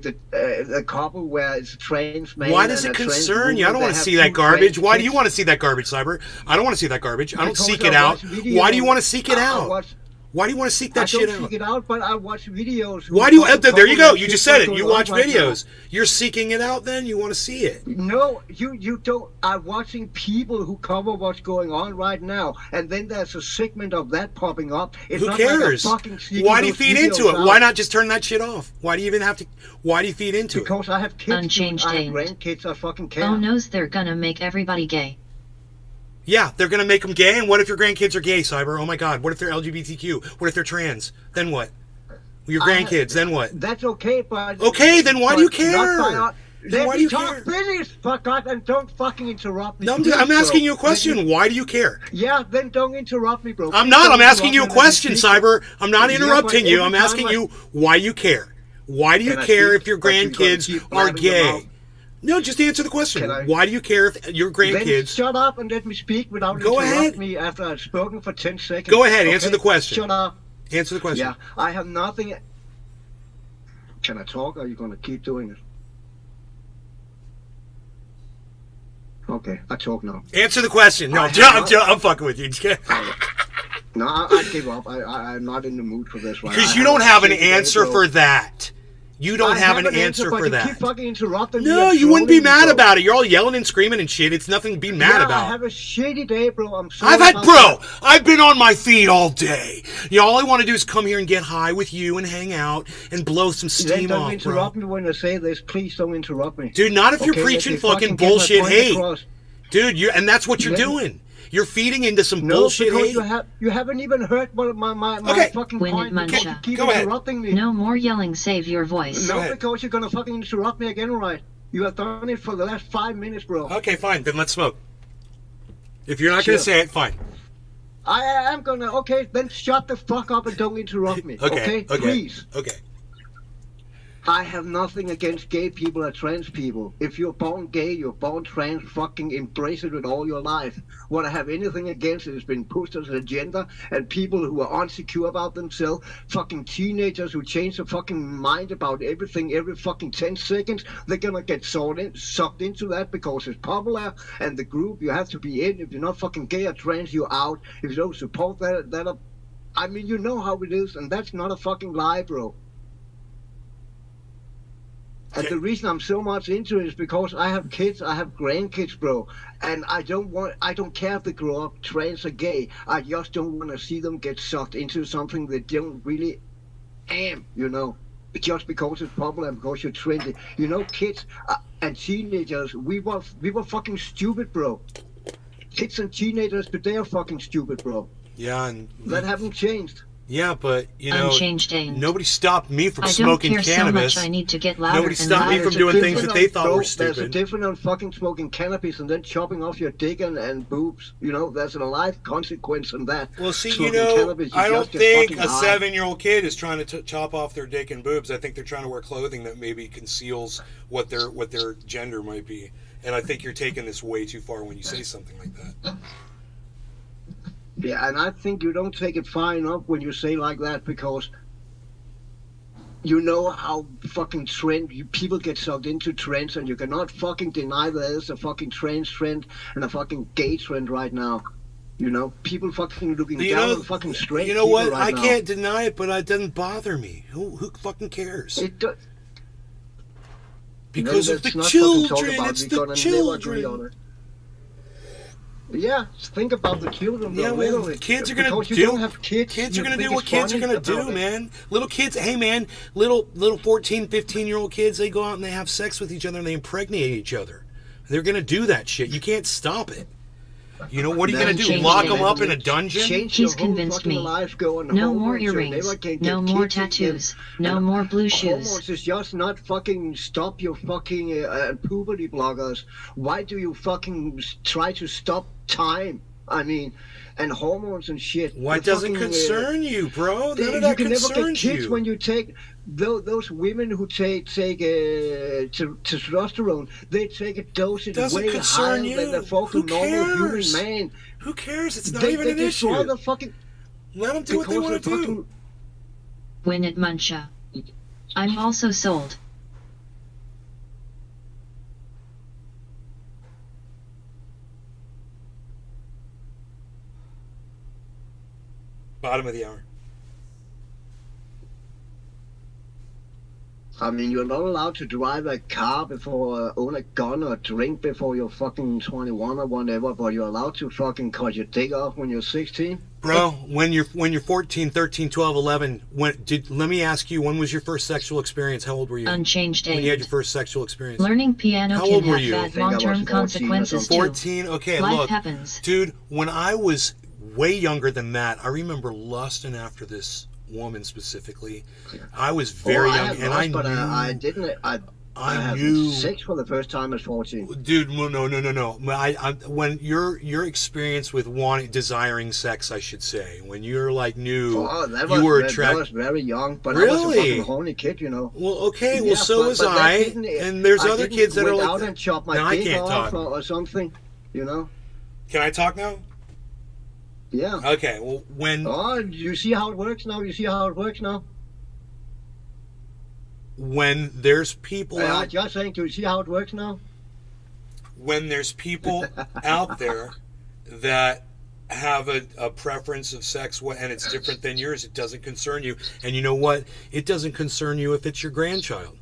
the couple where it's a trans man? Why does and it a trans concern you? I don't woman want to that see have that two garbage. trans Why do you kids? want to see that garbage, Cyber? I don't want to see that garbage. I don't Because seek I it out. watch videos. Why do you want to seek it I out? watch- Why do you want to seek I that shit don't out? seek it out, but I watch videos. Why do you? Fucking There you go. couple You of just shit said it. that's You going watch on right videos. You're seeking it out. Then you want to see it. No, you don't. I'm watching people who cover what's going on right now, and then there's a segment of that popping up. It's Who not like I'm cares? fucking seeking Why do you those feed into videos it? out. Why not just turn that shit off? Why do you even have to? Why do you feed into it? Because I have kids, Unchanged I have aimed. grandkids. I fucking care. Oh no's they're gonna make everybody gay. Yeah, they're gonna make them gay. And what if your grandkids are gay, Cyber? Oh my God. What if they're LGBTQ? What if they're trans? Then what? Your grandkids. Then what? That's okay, but Okay, then why do you but care? not by our- Then Let why me do you talk care? finish, fuck God, and don't fucking interrupt me. No, please, I'm asking bro. you a question. Why do you care? Yeah, then don't interrupt me, bro. I'm Please not. don't I'm asking interrupt you a me when I question, speak. Cyber. I'm not Yeah, interrupting but you. every I'm asking time I- you why you care. Why do you Can I care speak? if your But you're gonna grandkids keep are blabbing your gay? mouth. No, just answer the question. Can I- Why do you care if your Then grandkids? shut up and let me speak without Go interrupting ahead. me after I've spoken for 10 seconds. Go ahead, answer okay? the question. Shut up. Answer the question. Yeah, I have nothing. Can I talk or are you going to keep doing it? Okay, I talk now. Answer the question. No, I I'm, have not- I'm fucking with you. No, I give up. I'm not in the mood for this right Because I you don't have an shitty day, answer bro. for that. You don't I have an answer but for you that. keep fucking interrupting me No, and you wouldn't be trolling me, mad bro. about it. You're all yelling and screaming and shit. It's nothing to be mad Yeah, about. I have a shitty day, bro. I'm sorry. I've had, about bro, that. I've been on my feet all day. You know, all I want to do is come here and get high with you and hang out and blow some Then steam don't off, interrupt bro. me when I say this. Please don't interrupt me. Dude, not if you're Okay, let preaching me fucking get my bullshit point hate. across. Dude, and that's what you're Let me- doing. You're feeding into some No, bullshit because hate. you haven't even heard what my Okay. fucking Win it, point. because you Muncha. keep Go ahead. interrupting me. No more yelling, save your voice. Go No, ahead. because you're gonna fucking interrupt me again, right? You have done it for the last 5 minutes, bro. Okay, fine. Then let's smoke. If you're not going to Sure. say it, fine. I am gonna. Okay, then shut the fuck up and don't interrupt me. Okay. Please. Okay. I have nothing against gay people or trans people. If you're born gay, you're born trans, fucking embrace it with all your life. What I have anything against is been pushed as an agenda and people who are insecure about themselves, fucking teenagers who change their fucking mind about everything every fucking 10 seconds, they're gonna get sucked into that because it's popular and the group you have to be in. If you're not fucking gay or trans, you're out. If you don't support that I mean, you know how it is, and that's not a fucking lie, bro. And the reason I'm so much into it is because I have kids, I have grandkids, bro. And I don't care if they grow up trans or gay. I just don't want to see them get sucked into something they don't really am, you know. just because it's popular, because you're trendy. You know, kids and teenagers, we were fucking stupid, bro. Kids and teenagers today are fucking stupid, bro. Yeah, and That haven't changed. yeah, but you know, Unchanged aimed. nobody stopped me from I don't smoking care so cannabis. much I need to get louder Nobody and stopped me louder. from doing things that they thought were There's a stupid. difference on fucking smoking cannabis and then chopping off your dick and boobs. You know, there's a life consequence on that. Well, see, you Smoking know, cannabis, I you don't just get think fucking a high. 7-year-old kid is trying to chop off their dick and boobs. I think they're trying to wear clothing that maybe conceals what their gender might be. And I think you're taking this way too far when you say something like that. Yeah, and I think you don't take it far enough when you say like that, because you know how fucking people get sucked into trends, and you cannot fucking deny there is a fucking trans trend and a fucking gay trend right now. You know, people fucking looking You down know, on fucking straight you know people what? right I now. can't deny it, but it doesn't bother me. Who fucking cares? It do- Because Then of the let's not fucking talk children. about it. It's We're the gonna never agree on children. it. Yeah, think about the children. Yeah, though, well, literally. kids are gonna Because you do. don't have kids. Kids you are gonna think do what it's kids are funny gonna do, about it. man. Little kids, hey man, little 14, 15-year-old kids, they go out and they have sex with each other and they impregnate each other. They're gonna do that shit. You can't stop it. You know what are you gonna do? Change Lock it. them up in a dungeon? Change He's your whole convinced fucking me. life going No more hormones, so earrings. never can get No more kids again. tattoos. No And more blue shoes. Hormones is just not fucking stop your fucking puberty blockers. Why do you fucking try to stop time? I mean, and hormones and shit. Why The doesn't fucking, concern you, bro? None of you that can never get concerns kids you. when you take those women who take testosterone. They take a dosage Doesn't way higher concern you. than the fucking Who normal human cares? man. Who cares? It's not They even an destroy issue. the fucking Let them do what they because want the to do. fucking Win it, Muncha. I'm also sold. Bottom of the hour. I mean, you're not allowed to drive a car before, own a gun or drink before you're fucking 21 or whatever, but you're allowed to fucking cut your dick off when you're 16. Bro, when you're 14, 13, 12, 11, let me ask you, when was your first sexual experience? How old were you? Unchanged When you had your aimed. first sexual experience? Learning piano How can old were have you? I bad think I was 14 long-term or consequences something. too. 14? Okay, Life look. happens. Dude, when I was way younger than that, I remember lusting after this woman specifically. I was very I young, had and lust, I but knew. I didn't. I had knew. sex for the first time at 14. Dude, no. When your experience with desiring sex, I should say, when you're like new, Oh, that you were that attracted. was very young, but I was a Really? fucking horny kid, you know. Well, okay, Yeah, well, so but- was but that I, didn't- and there's I other didn't kids that are went like out that. and chop my No, I dick can't off talk. or something, you know. Can I talk now? Yeah. Okay, well, when Oh, you see how it works now? You see how it works now? there's people I'm out just saying, do you see how it works now? when there's people out there that have a preference of sex and it's different than yours, it doesn't concern you. And you know what? It doesn't concern you if it's your grandchild.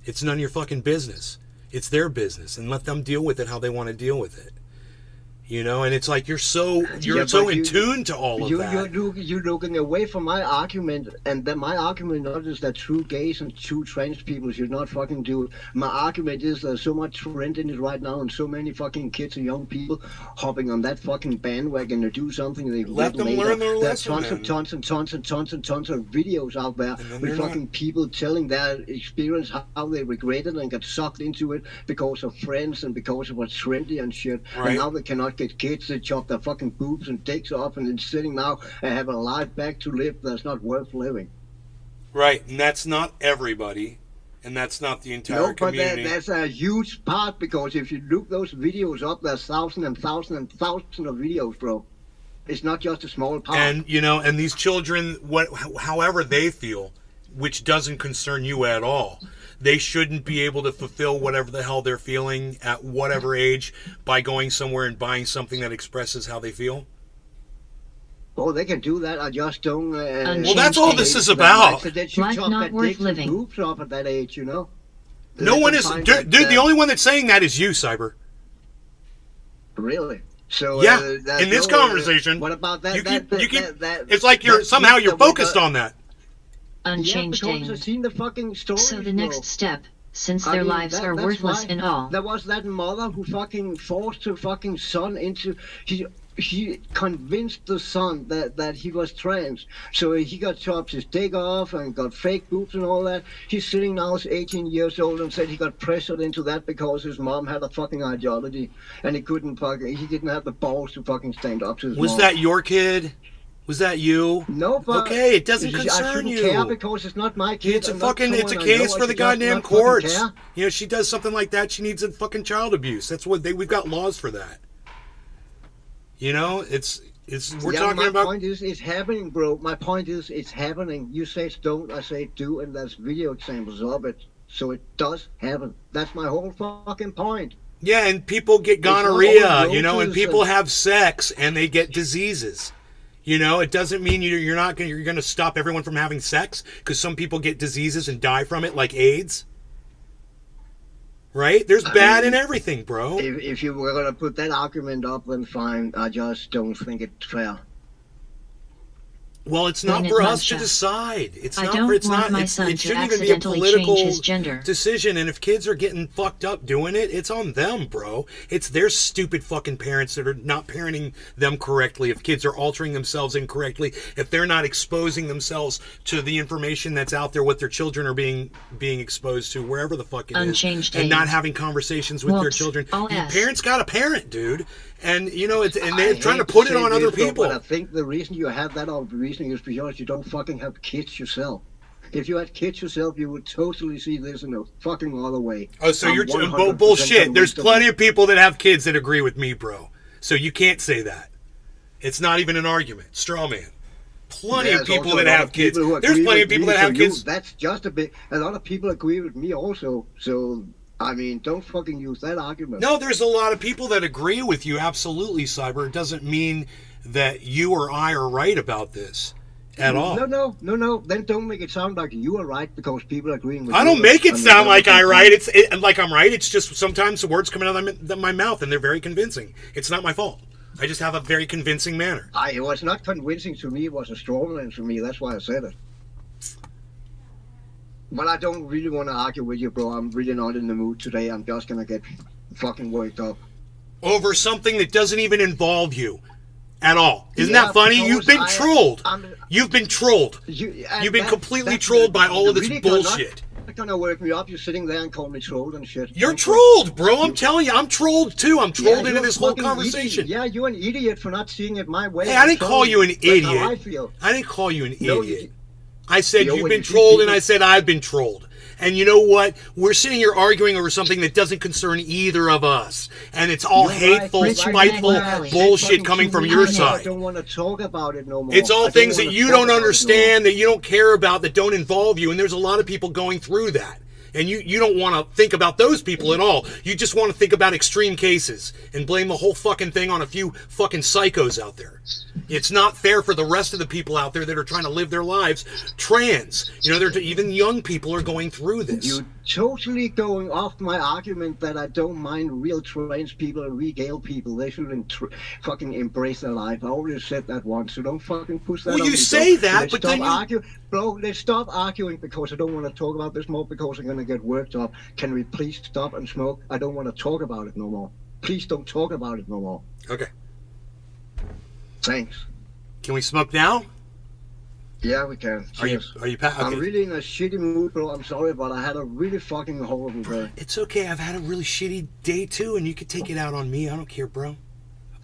It's none of your fucking business. It's their business, and let them deal with it how they want to deal with it. You know, and it's like you're so Yeah, so but in tune to all of that. You're looking away from my argument, and then my argument not is that true gays and true trans people should not fucking do it. My argument is there's so much trend in it right now, and so many fucking kids and young people hopping on that fucking bandwagon to do something they Let regret them later. learn their There's lesson, tons man. and tons and tons and tons and tons of videos out there And then with they're not- fucking people telling their experience, how they regretted and got sucked into it because of friends and because it was trendy and shit. Right. And now they cannot get kids to chop their fucking boobs and dicks off and then sitting now and have a life back to live that's not worth living. Right, and that's not everybody, and that's not the entire No, but community. that's a huge part, because if you look those videos up, there's thousands and thousands and thousands of videos, bro. It's not just a small part. And and these children, however they feel, which doesn't concern you at all, they shouldn't be able to fulfill whatever the hell they're feeling at whatever age by going somewhere and buying something that expresses how they feel. Oh, they can do that. I just don't. Well, that's all this is about. They should Life chop not their worth dicks and living. boobs off at that age, you know. No Let one them is, find dude. that, The only one that's saying that is you, Cyber. Really? So Yeah, there's in this no, conversation, what about that? you that, keep, that, that it's like that somehow kid you're that went focused out- on that. Unchanged yeah, because I've aimed. seen the fucking story. So the next step, since I their mean, lives are that's worthless why and all. there was that mother who fucking forced her fucking son into. She convinced the son that he was trans, so he got chopped his dick off and got fake boobs and all that. He's sitting now, he's 18 years old, and said he got pressured into that because his mom had a fucking ideology, and he didn't have the balls to fucking stand up to his Was mom. that your kid? Was that you? No, but Okay, it doesn't I concern shouldn't care you. because it's not my kid. It's a and not fucking, it's a someone I know. case I for the should just goddamn not fucking courts. care. You know, she does something like that, she needs a fucking child abuse. That's what we've got laws for that. You know, we're talking my about. point is, it's happening, bro. My point is, it's happening. You say it's don't, I say do, and there's video examples of it. So it does happen. That's my whole fucking point. Yeah, and people get not gonorrhea, all you know, and roses people and- have sex and they get diseases. You know, it doesn't mean you're going to stop everyone from having sex, because some people get diseases and die from it, like AIDS. Right? There's bad in everything, bro. If you were gonna put that argument up, then fine. I just don't think it's fair. Well, it's not When for it us to muncha. decide. It's I not. don't It's want not. my It's, son it to shouldn't even be a accidentally political change his gender. decision. And if kids are getting fucked up doing it, it's on them, bro. It's their stupid fucking parents that are not parenting them correctly. If kids are altering themselves incorrectly, if they're not exposing themselves to the information that's out there, what their children are being exposed to, wherever the fuck it is, Unchanged and not age. having conversations with their Whoops. children. All Your S. parents got a parent, dude, and you know, and I they're trying to hate put it say on other this, bro, people. But I think the reason you have that reason is because you don't fucking have kids yourself. If you had kids yourself, you would totally see this in a fucking other way. Oh, so I'm you're 100% bullshit. There's convinced of plenty it. of people that have kids that agree with me, bro. So you can't say that. It's not even an argument. Straw man. Plenty of There's people also a that lot have of kids. people who There's agree plenty of with people me, that so have you- kids. That's just a bit. A lot of people agree with me also. So I mean, don't fucking use that argument. No, there's a lot of people that agree with you. Absolutely, Cyber. It doesn't mean that you or I are right about this at all. No. Then don't make it sound like you are right because people are agreeing with you. I don't make it mean, sound that like would be I fine. right. Like I'm right. It's just sometimes the words come out of my mouth and they're very convincing. It's not my fault. I just have a very convincing manner. It was not convincing to me. It was a strong man to me. That's why I said it. But I don't really want to argue with you, bro. I'm really not in the mood today. I'm just gonna get fucking worked up. Over something that doesn't even involve you at all. Isn't Yeah, that funny? because You've been trolled. I'm- You've been trolled. You've been completely trolled by all of this bullshit. Not gonna work me up. You're sitting there and calling me trolled and shit. You're Don't trolled, bro. I'm telling you, I'm trolled too. I'm trolled Yeah, into you're this a whole fucking conversation. Idiot. Yeah, you're an idiot for not seeing it my way. Hey, I didn't I'm call sorry. you an That's idiot. how I feel. I didn't call you an No, idiot. you- I said You know, you've when been you see trolled, and people- I said I've been trolled. And you know what? We're sitting here arguing over something that doesn't concern either of us. And it's all You're right, hateful, Richard spiteful McNally. bullshit coming from your I side. don't want to talk about it no more. It's I all don't things that wanna you talk don't about it no more. understand, that you don't care about, that don't involve you. And there's a lot of people going through that. And you don't want to think about those people at all. You just want to think about extreme cases and blame the whole fucking thing on a few fucking psychos out there. It's not fair for the rest of the people out there that are trying to live their lives. Trans, you know, even young people are going through this. You're totally going off my argument that I don't mind real trans people and real gay people. They shouldn't fucking embrace their life. I already said that once, so don't fucking push that Well, on you me, say bro. that, Let's but stop then you- argue. Bro, let's stop arguing because I don't want to talk about this more because I'm going to get worked up. Can we please stop and smoke? I don't want to talk about it no more. Please don't talk about it no more. Okay. Thanks. Can we smoke now? Yeah, we can. Cheers. Are you okay. I'm really in a shitty mood, bro. I'm sorry, but I had a really fucking horrible day. It's okay. I've had a really shitty day too, and you can take it out on me. I don't care, bro.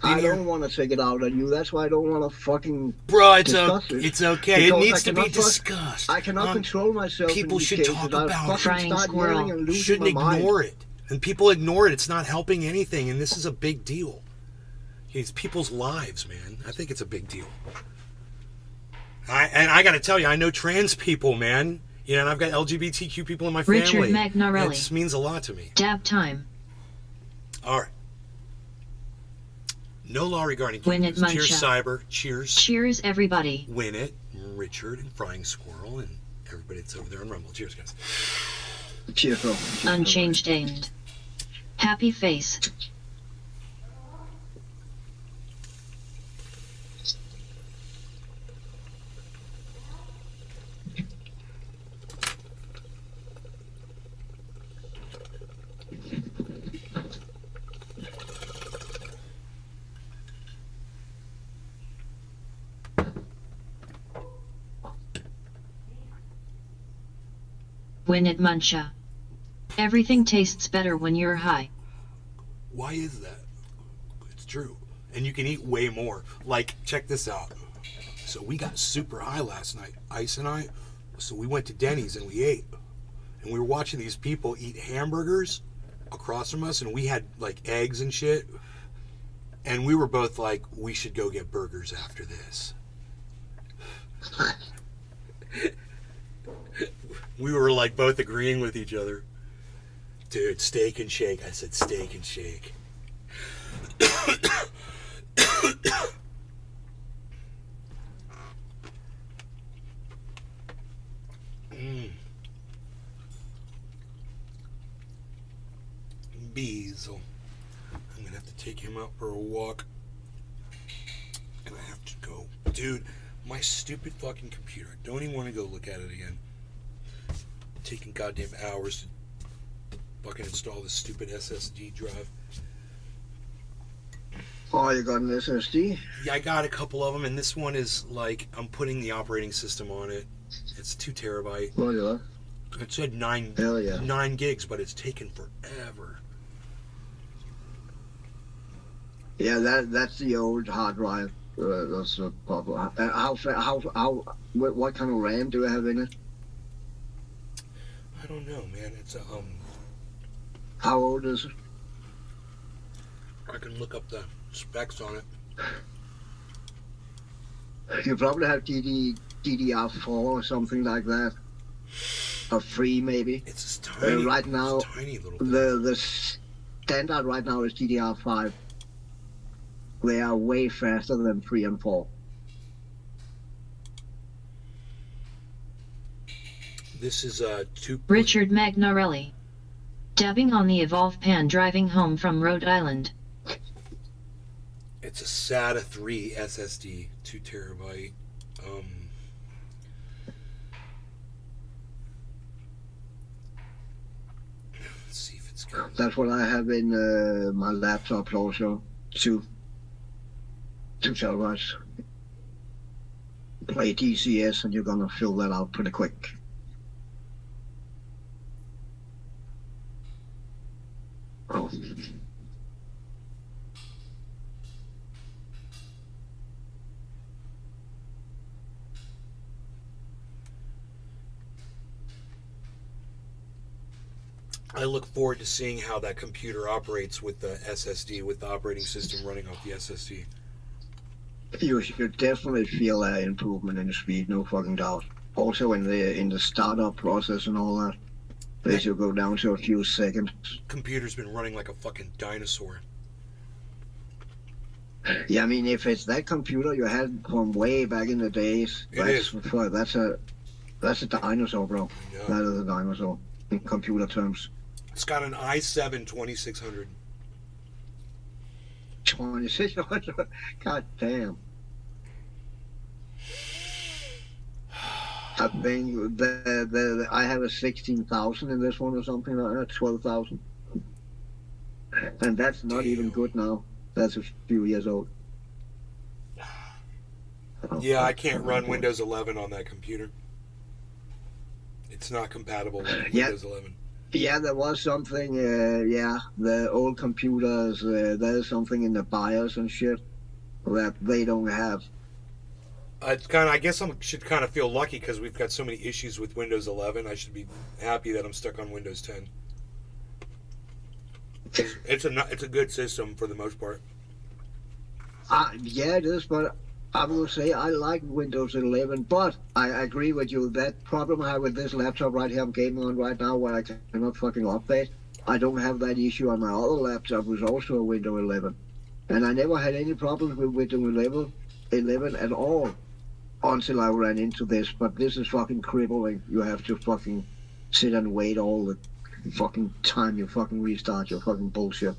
I don't want to take it out on you. That's why I don't want to fucking Bro, discuss it. it's okay. It Because needs I to be cannot discussed. I cannot control myself. people in these should cases. talk I about it. fucking Crying start squirrel. yelling and losing Shouldn't my mind. ignore it. And people ignore it. It's not helping anything, and this is a big deal. It's people's lives, man. I think it's a big deal. I got to tell you, I know trans people, man. You know, and I've got LGBTQ people in my Richard family. Magnarelli. This means a lot to me. Dab time. All right. No law regarding Win it, cannabis. Cheers, Muncha. Cyber. Cheers. Cheers, everybody. Win it, Richard and Frying Squirrel and everybody that's over there on Rumble. Cheers, guys. Cheers, bro. Cheers, bro. Unchanged aimed. Happy face. When it muncha. Everything tastes better when you're high. Why is that? It's true. And you can eat way more. Like, check this out. So we got super high last night, Ice and I. So we went to Denny's and we ate. And we were watching these people eat hamburgers across from us, and we had like eggs and shit. And we were both like, we should go get burgers after this. We were like both agreeing with each other. Dude, steak and shake. I said steak and shake. Beazle. I'm gonna have to take him out for a walk. And I have to go. Dude, my stupid fucking computer. I don't even want to go look at it again. Taking goddamn hours to fucking install this stupid SSD drive. Oh, you got an SSD? Yeah, I got a couple of them, and this one is like, I'm putting the operating system on it. It's 2 terabyte. Oh, yeah. It said 9 Hell yeah. 9 gigs, but it's taken forever. Yeah, that's the old hard drive. That's the problem. What kind of RAM do you have in it? I don't know, man. It's a How old is it? I can look up the specs on it. You probably have DDR4 or something like that, or 3 maybe. It's tiny. Right now, it's a tiny little thing. the standard right now is DDR5. They are way faster than 3 and 4. This is 2. Richard Magnarelli. Dabbing on the Evolve Pan driving home from Rhode Island. It's a SATA 3 SSD, 2 terabyte. Let's see if it's got. That's what I have in my laptop also. 2 terabytes. Play DCS and you're gonna fill that out pretty quick. Oh. I look forward to seeing how that computer operates with the SSD, with the operating system running off the SSD. You should definitely feel an improvement in the speed, no fucking doubt. Also in the startup process and all that, they should go down to a few seconds. Computer's been running like a fucking dinosaur. Yeah, I mean, if it's that computer you had from way back in the days, that's a dinosaur, bro. Yeah. That is a dinosaur in computer terms. It's got an i7 2600. 2600. God damn. I think I have a 16,000 in this one or something like that, 12,000. And that's not even good now. That's a few years old. Yeah, I can't run Windows 11 on that computer. It's not compatible with Windows 11. Yeah, there was something, the old computers, there's something in the BIOS and shit that they don't have. It's kind of, I guess I should kind of feel lucky because we've got so many issues with Windows 11. I should be happy that I'm stuck on Windows 10. It's a good system for the most part. Yeah, it is, but I will say I like Windows 11, but I agree with you. That problem I have with this laptop right here I'm gaming on right now, where I cannot fucking update, I don't have that issue on my other laptop, which is also a Windows 11. And I never had any problems with Windows 11 at all until I ran into this. But this is fucking crippling. You have to fucking sit and wait all the fucking time you fucking restart your fucking bullshit.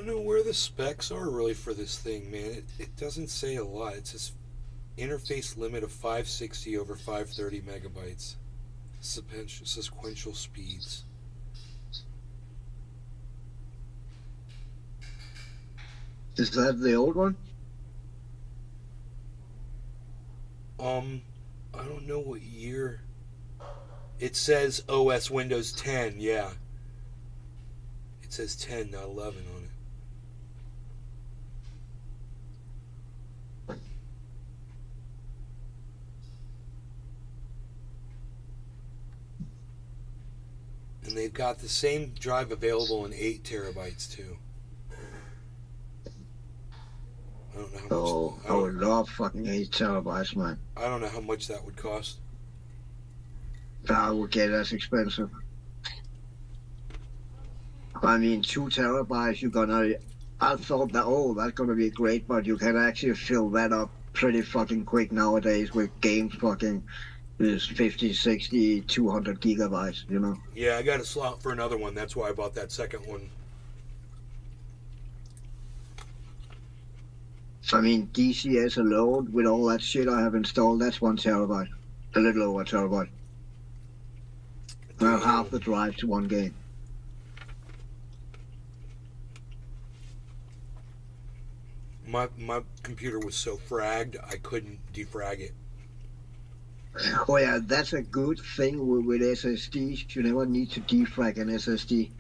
don't know where the specs are really for this thing, man. It doesn't say a lot. It says interface limit of 560 over 530 megabytes. Sequential speeds. Is that the old one? I don't know what year. It says OS Windows 10, yeah. It says 10, not 11 on it. And they've got the same drive available in 8 terabytes too. I don't know how much. Oh, I would love fucking 8 terabytes, man. I don't know how much that would cost. That would get as expensive. I mean, 2 terabytes, you're gonna. I thought that, oh, that's gonna be great, but you can actually fill that up pretty fucking quick nowadays with games fucking is 50, 60, 200 gigabytes, you know? Yeah, I got a slot for another one. That's why I bought that second one. I mean, DCS alone, with all that shit I have installed, that's 1 terabyte. A little over a terabyte. Well, half the drive to one game. My computer was so fragged, I couldn't defrag it. Oh yeah, that's a good thing with SSDs. You never need to defrag an SSD.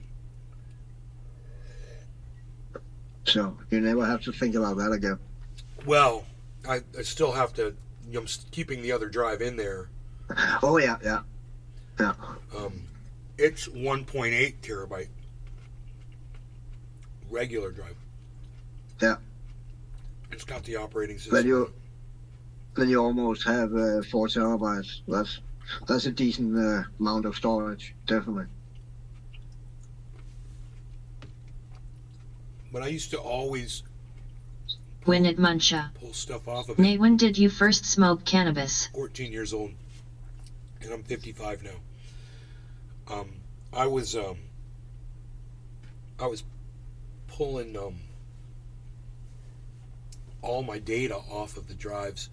So, you never have to think about that again. Well, I still have to. I'm keeping the other drive in there. Oh yeah, yeah. Yeah. It's 1.8 terabyte regular drive. Yeah. It's got the operating system. Then you almost have 4 terabytes. That's a decent amount of storage, definitely. But I used to always When it muncha. pull stuff off of it. Nay, when did you first smoke cannabis? 14 years old, and I'm 55 now. I was pulling all my data off of the drives,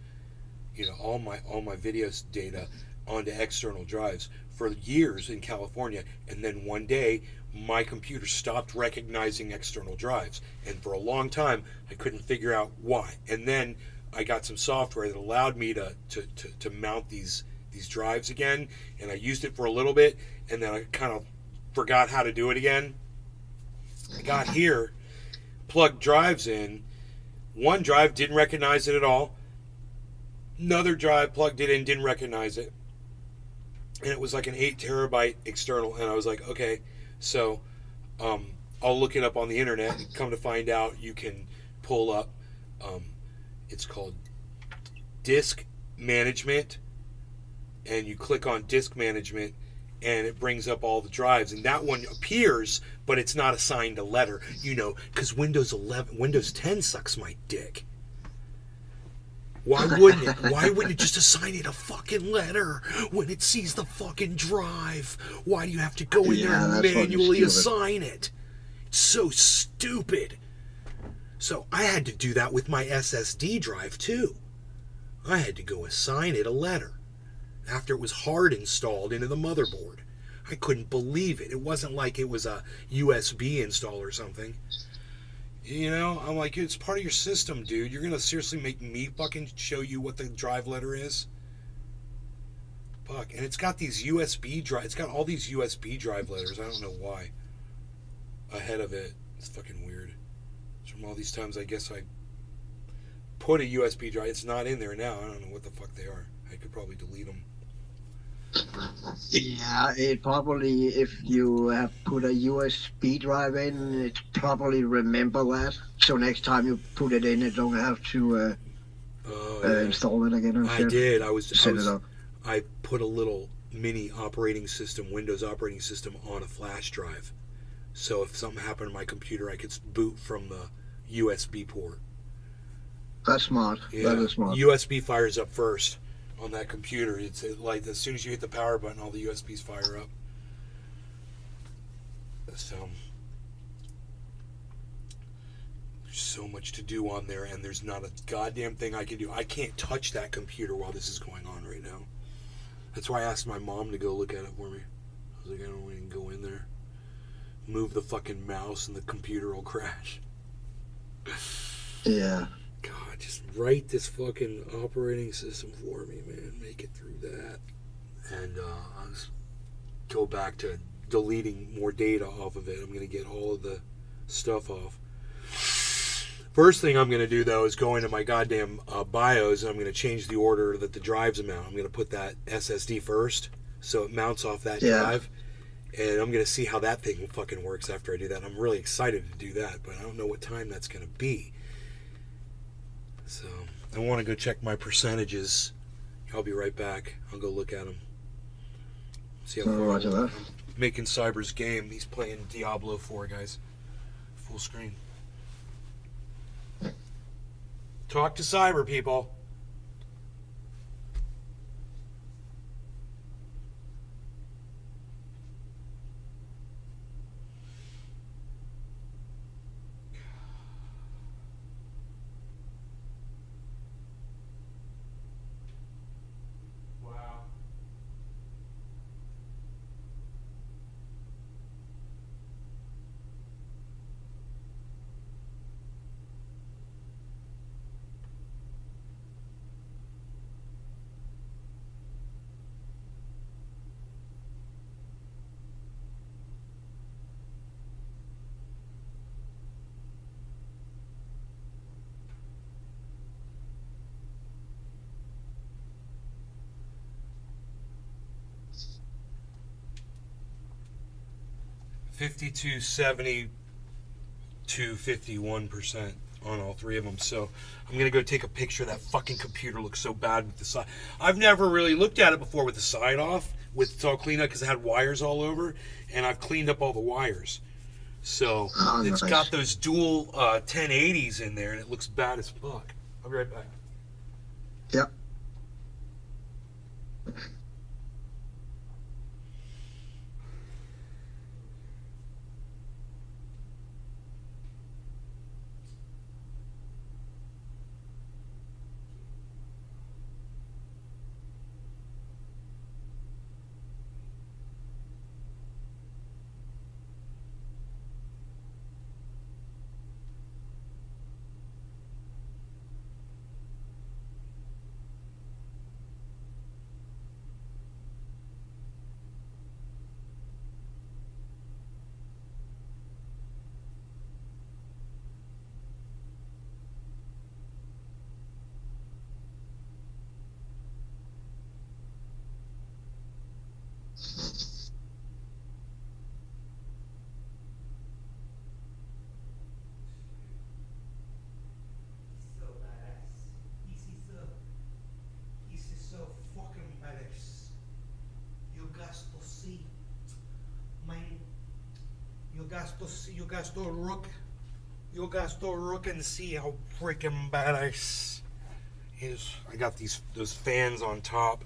all my videos data onto external drives for years in California, and then one day my computer stopped recognizing external drives, and for a long time I couldn't figure out why. And then I got some software that allowed me to mount these drives again, and I used it for a little bit, and then I kind of forgot how to do it again. I got here, plugged drives in. One drive didn't recognize it at all. Another drive plugged it in, didn't recognize it. And it was like an 8 terabyte external, and I was like, okay, so I'll look it up on the internet, and come to find out you can pull up, it's called disk management, and you click on disk management, and it brings up all the drives, and that one appears, but it's not assigned a letter, because Windows 10 sucks my dick. Why wouldn't it? Why wouldn't it just assign it a fucking letter when it sees the fucking drive? Why do you have to go in there and manually assign it? It's so stupid. So I had to do that with my SSD drive too. I had to go assign it a letter after it was hard installed into the motherboard. I couldn't believe it. It wasn't like it was a USB install or something. I'm like, it's part of your system, dude. You're gonna seriously make me fucking show you what the drive letter is? Fuck. And it's got these USB drive. It's got all these USB drive letters. I don't know why. Ahead of it. It's fucking weird. It's from all these times I guess I put a USB drive. It's not in there now. I don't know what the fuck they are. I could probably delete them. Yeah, it probably, if you have put a USB drive in, it probably remember that. So next time you put it in, you don't have to install it again. And I shit. did. Set it up. I put a little mini operating system, Windows operating system, on a flash drive. So if something happened to my computer, I could boot from the USB port. That's smart. Yeah. That is smart. USB fires up first on that computer. It's like as soon as you hit the power button, all the USBs fire up. So There's so much to do on there, and there's not a goddamn thing I can do. I can't touch that computer while this is going on right now. That's why I asked my mom to go look at it for me. I was like, I don't want to go in there. Move the fucking mouse and the computer will crash. Yeah. God, just write this fucking operating system for me, man. Make it through that. And I'll just go back to deleting more data off of it. I'm going to get all of the stuff off. First thing I'm going to do, though, is go into my goddamn BIOS, and I'm going to change the order that the drives mount. I'm going to put that SSD first, so it mounts off that drive. And I'm going to see how that thing fucking works after I do that. I'm really excited to do that, but I don't know what time that's going to be. So I want to go check my percentages. I'll be right back. I'll go look at them. See how far I'm making Cyber's game. He's playing Diablo 4, guys. Full screen. Talk to Cyber, people. Wow. $52, $70 to 51% on all three of them. So I'm gonna go take a picture. That fucking computer looks so bad with the side. I've never really looked at it before with the side off, with it's all cleaned up because it had wires all over, and I've cleaned up all the wires. So it's got those dual 1080s in there, and it looks bad as fuck. I'll be right back. Yep. You guys to look and see how freaking badass is. I got those fans on top.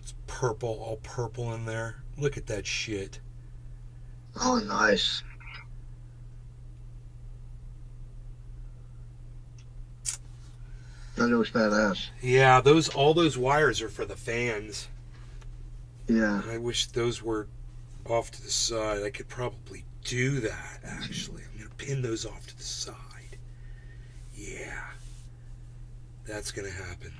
It's purple, all purple in there. Look at that shit. Oh, nice. That looks badass. Yeah, all those wires are for the fans. Yeah. I wish those were off to the side. I could probably do that, actually. I'm going to pin those off to the side. Yeah. That's going to happen.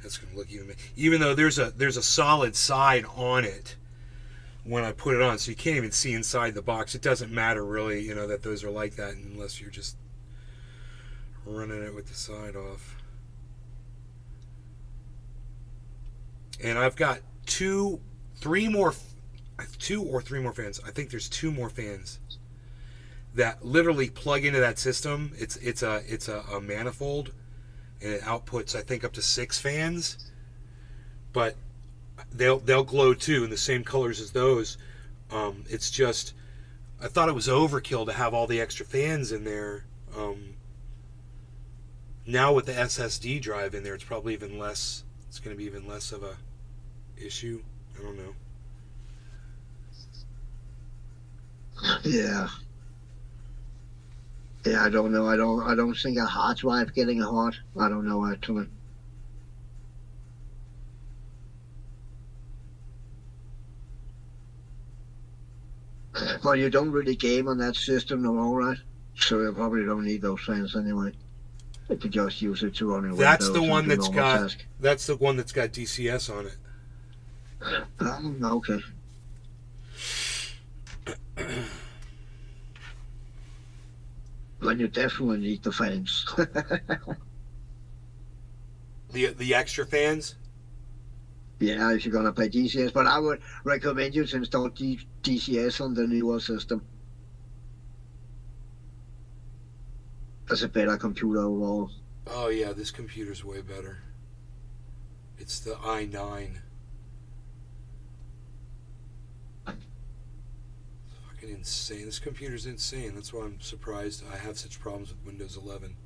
That's going to look even though there's a solid side on it when I put it on, so you can't even see inside the box. It doesn't matter really, that those are like that unless you're just running it with the side off. And I've got two or three more fans. I think there's two more fans that literally plug into that system. It's a manifold, and it outputs I think up to 6 fans, but they'll glow too in the same colors as those. It's just I thought it was overkill to have all the extra fans in there. Now with the SSD drive in there, it's probably even less. It's going to be even less of a issue. I don't know. Yeah. Yeah, I don't know. I don't think a hard drive getting hot. I don't know actually. Well, you don't really game on that system, no, all right? So you probably don't need those fans anyway. You can just use it to run in That's Windows the one and do that's normal got. task. That's the one that's got DCS on it. Okay. Then you definitely need the fans. The extra fans. Yeah, if you're gonna play DCS, but I would recommend you to install DCS on the newer system. That's a better computer overall. Oh yeah, this computer's way better. It's the i9. Fucking insane. This computer's insane. That's why I'm surprised I have such problems with Windows 11.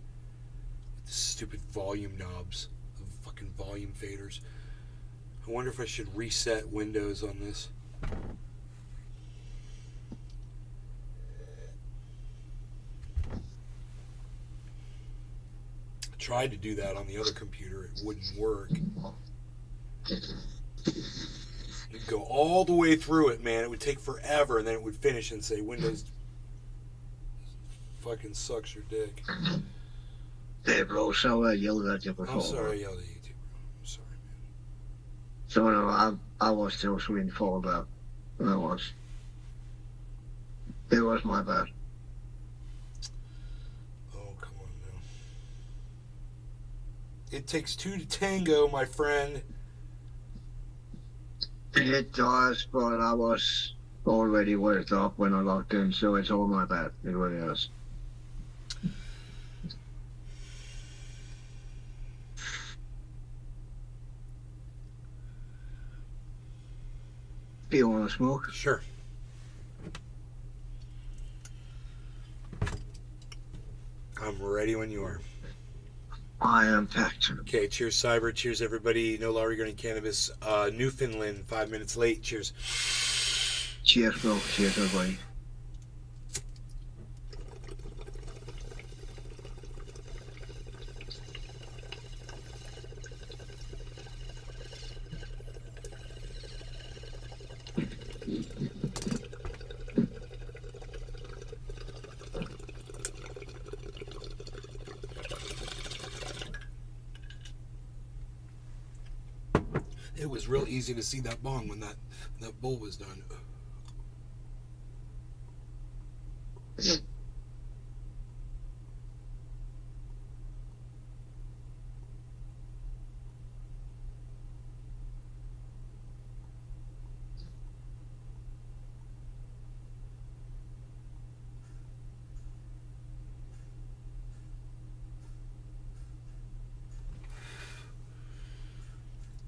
With the stupid volume knobs, the fucking volume faders. I wonder if I should reset Windows on this. I tried to do that on the other computer. It wouldn't work. You'd go all the way through it, man. It would take forever, and then it would finish and say Windows fucking sucks your dick. Hey, bro, so I yelled at you before. I'm sorry I yelled at you too, bro. I'm sorry, man. So no, I was still swinging for that. I was. It was my bad. Oh, come on now. It takes two to tango, my friend. It does, but I was already worked up when I logged in, so it's all my bad. It really is. Do you want to smoke? Sure. I'm ready when you are. I am packed. Okay, cheers, Cyber. Cheers, everybody. No law regarding cannabis. Newfoundland, 5 minutes late. Cheers. Cheers, bro. Cheers, everybody. It was real easy to see that bong when that bowl was done.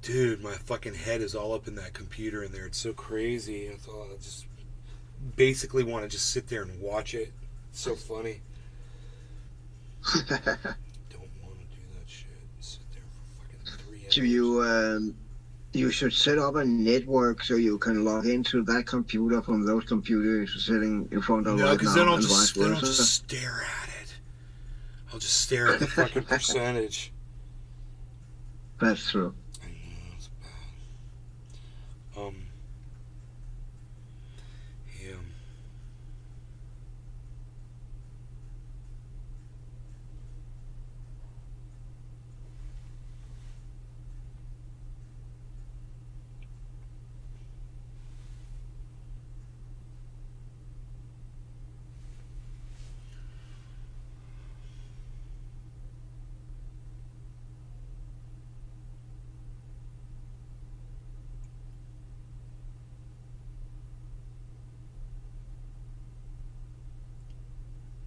Dude, my fucking head is all up in that computer in there. It's so crazy. I just basically want to just sit there and watch it. It's so funny. Don't want to do that shit. Sit there for fucking 3 hours. So you should set up a network so you can log into that computer from those computers sitting in front of No, right because now, then I'll and vice just versa. stare at it. I'll just stare at the fucking percentage. That's true. I know, it's bad. Yeah.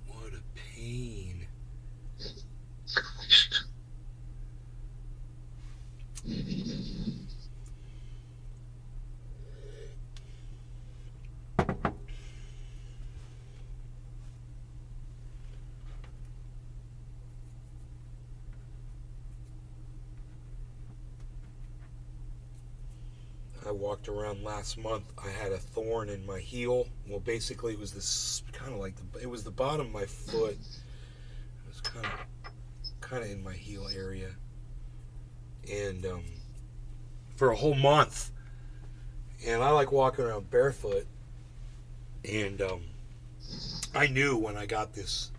What a pain. walked around last month. I had a thorn in my heel. Well, basically, it was this kind of like it was the bottom of my foot. It was kind of in my heel area, and for a whole month. And I like walking around barefoot, and I knew when I got this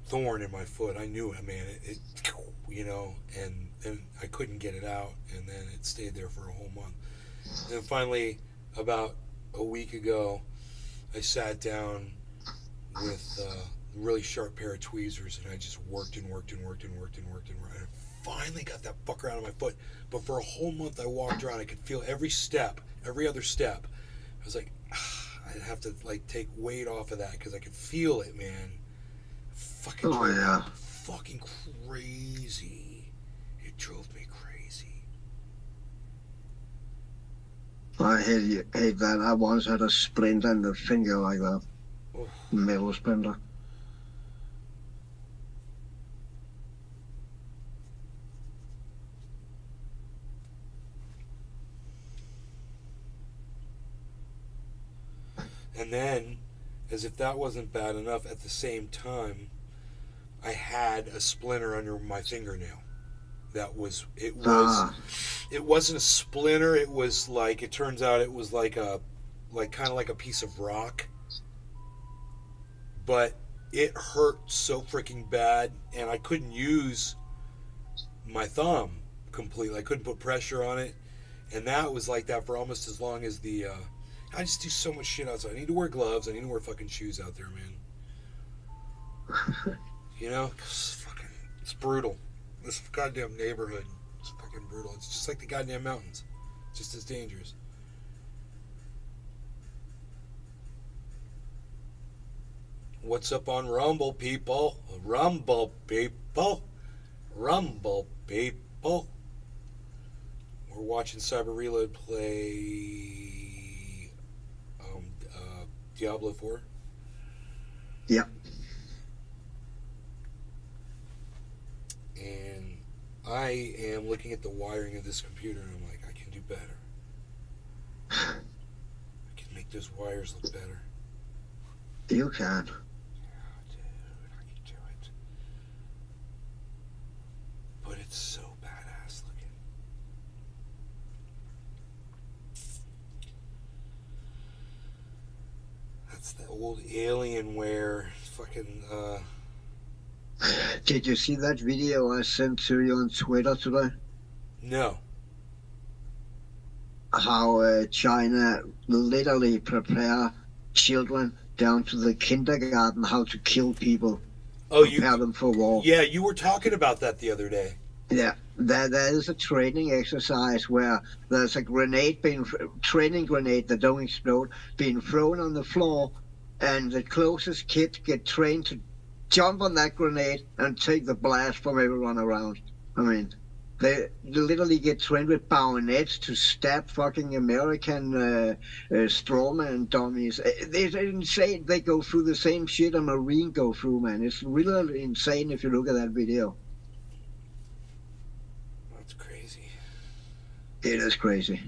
thorn in my foot. I knew it, man. It and then I couldn't get it out, and then it stayed there for a whole month. And then finally, about a week ago, I sat down with a really sharp pair of tweezers, and I just worked and worked and worked and worked and worked and worked. And I finally got that fucker out of my foot. But for a whole month, I walked around. I could feel every step, every other step. I was like, I'd have to like take weight off of that because I could feel it, man. Fucking Oh, yeah. fucking crazy. It drove me crazy. I hate that. I once had a splint in the finger like that. Oh. Metal splinter. And then, as if that wasn't bad enough, at the same time, I had a splinter under my fingernail. It wasn't a splinter. It was like, it turns out it was like kind of like a piece of rock. But it hurt so freaking bad, and I couldn't use my thumb completely. I couldn't put pressure on it, and that was like that for almost as long as the. I just do so much shit outside. I need to wear gloves. I need to wear fucking shoes out there, man. You know, it's brutal. This goddamn neighborhood is fucking brutal. It's just like the goddamn mountains. It's just as dangerous. What's up on Rumble, people? Rumble, people. Rumble, people. We're watching Cyber Reload play Diablo 4. Yeah. And I am looking at the wiring of this computer, and I'm like, I can do better. I can make those wires look better. You can. Dude, I can do it. But it's so badass looking. That's the old Alienware fucking, Did you see that video I sent to you on Twitter today? no. How China literally prepare children down to the kindergarten how to kill people, Oh, prepare them for war. yeah, you were talking about that the other day. Yeah, there is a training exercise where there's a training grenade that don't explode being thrown on the floor, and the closest kids get trained to jump on that grenade and take the blast from everyone around. I mean, they literally get trained with bayonets to stab fucking American strawman dummies. It's insane. They go through the same shit a Marine go through, man. It's really insane if you look at that video. That's crazy. It is crazy.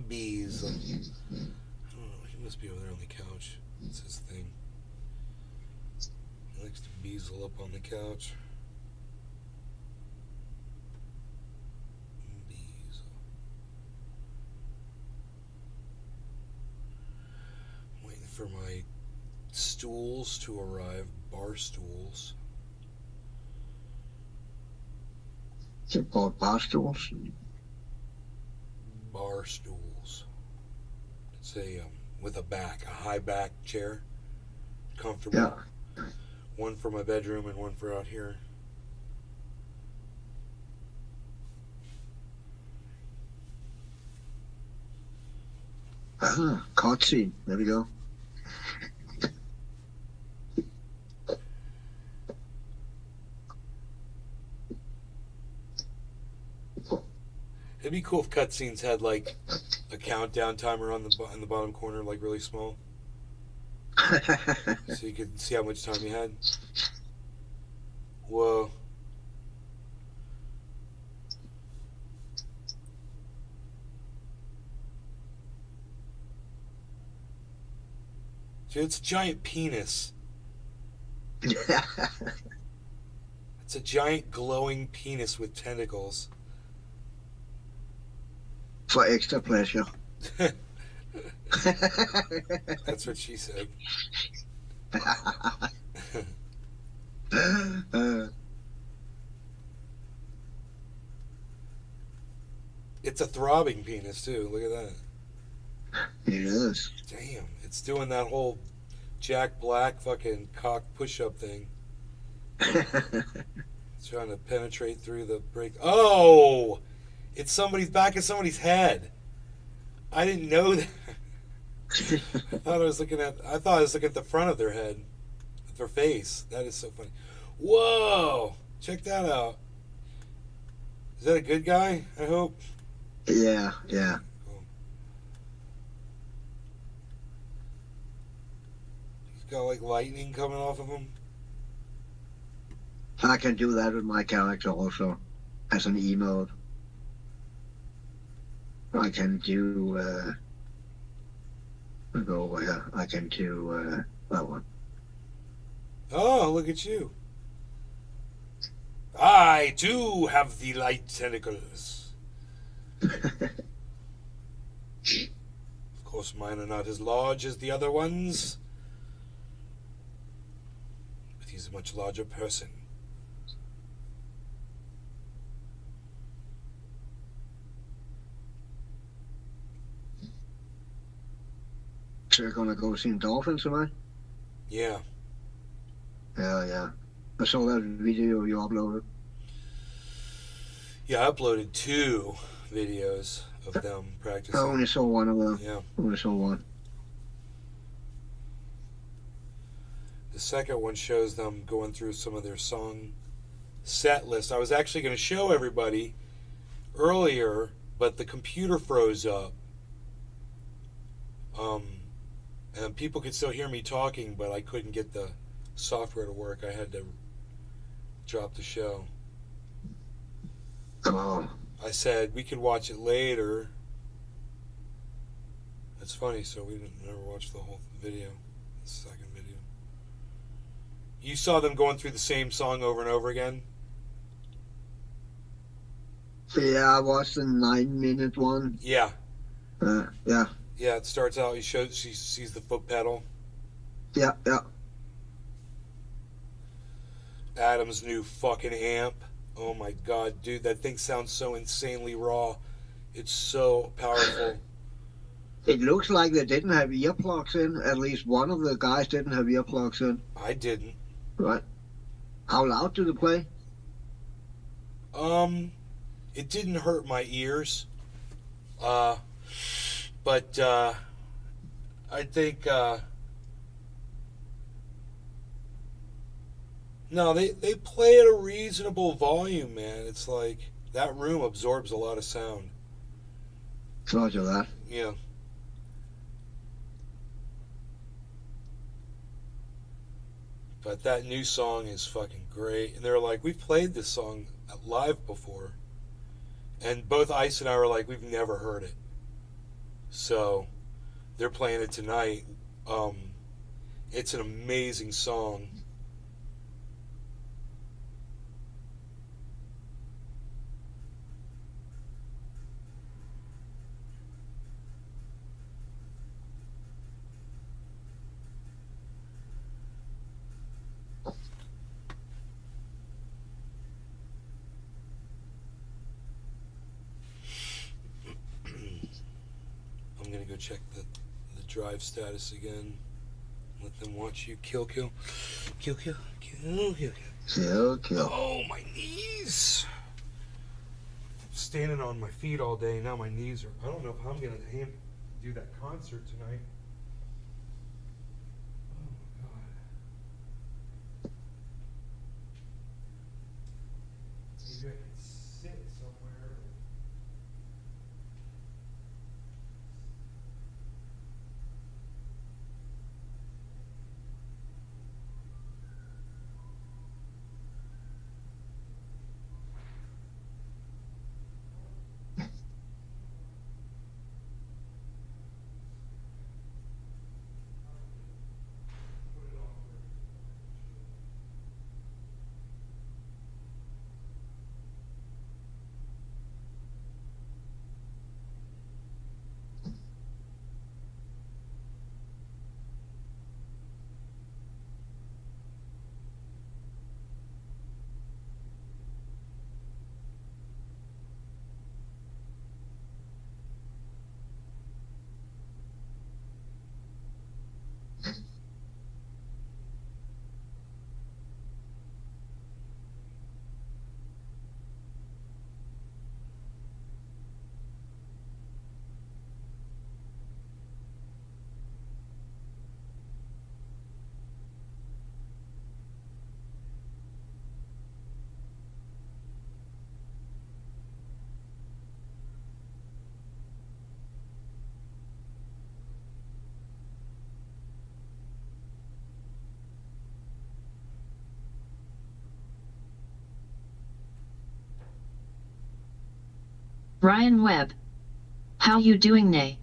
Bees. I don't know. He must be over there on the couch. That's his thing. He likes to beazle up on the couch. Beazle. I'm waiting for my stools to arrive. Bar stools. Is it called bar stools? Bar stools. It's a with a high back chair, comfortable. Yeah. One for my bedroom and one for out here. Ah, cutscene. There we go. It'd be cool if cutscenes had like a countdown timer on in the bottom corner, like really small, so you could see how much time you had. Whoa. Dude, it's a giant penis. It's a giant glowing penis with tentacles. For extra pleasure. That's what she said. It's a throbbing penis too. Look at that. It is. Damn, it's doing that whole Jack Black fucking cock push-up thing. It's trying to penetrate through the break. Oh, it's somebody's back of somebody's head. I didn't know that. I thought I was looking at the front of their head, their face. That is so funny. Whoa, check that out. Is that a good guy? I hope. Yeah, yeah. Cool. He's got like lightning coming off of him. I can do that with my character also, as an emote. I can do, I'll go over here. I can do, that one. Oh, look at you. I too have the light tentacles. Of course, mine are not as large as the other ones, but he's a much larger person. So you're gonna go see dolphins, am I? Yeah. Yeah, yeah. I saw that video you uploaded. Yeah, I uploaded 2 videos of them practicing. I only saw one of them. Yeah. I only saw one. The second one shows them going through some of their song set list. I was actually going to show everybody earlier, but the computer froze up. And people could still hear me talking, but I couldn't get the software to work. I had to drop the show. Oh. I said we could watch it later. That's funny, so we never watched the whole video, the second video. You saw them going through the same song over and over again? Yeah, I watched the 9-minute one. Yeah. Yeah. Yeah, it starts out, she sees the foot pedal. Yeah, yeah. Adam's new fucking amp. Oh my god, dude, that thing sounds so insanely raw. It's so powerful. It looks like they didn't have earplugs in. At least one of the guys didn't have earplugs in. I didn't. Right. How loud do they play? It didn't hurt my ears. But I think no, they play at a reasonable volume, man. It's like that room absorbs a lot of sound. Roger that. Yeah. But that new song is fucking great. And they're like, we've played this song live before. And both Ice and I were like, we've never heard it. So they're playing it tonight. It's an amazing song. I'm gonna go check the drive status again. Let them watch you kill. Kill. Oh, my knees! Standing on my feet all day. Now my knees are. I don't know if I'm gonna to do that concert tonight. Oh my god. Maybe I could sit somewhere. Ryan Webb. How you doing, Nay?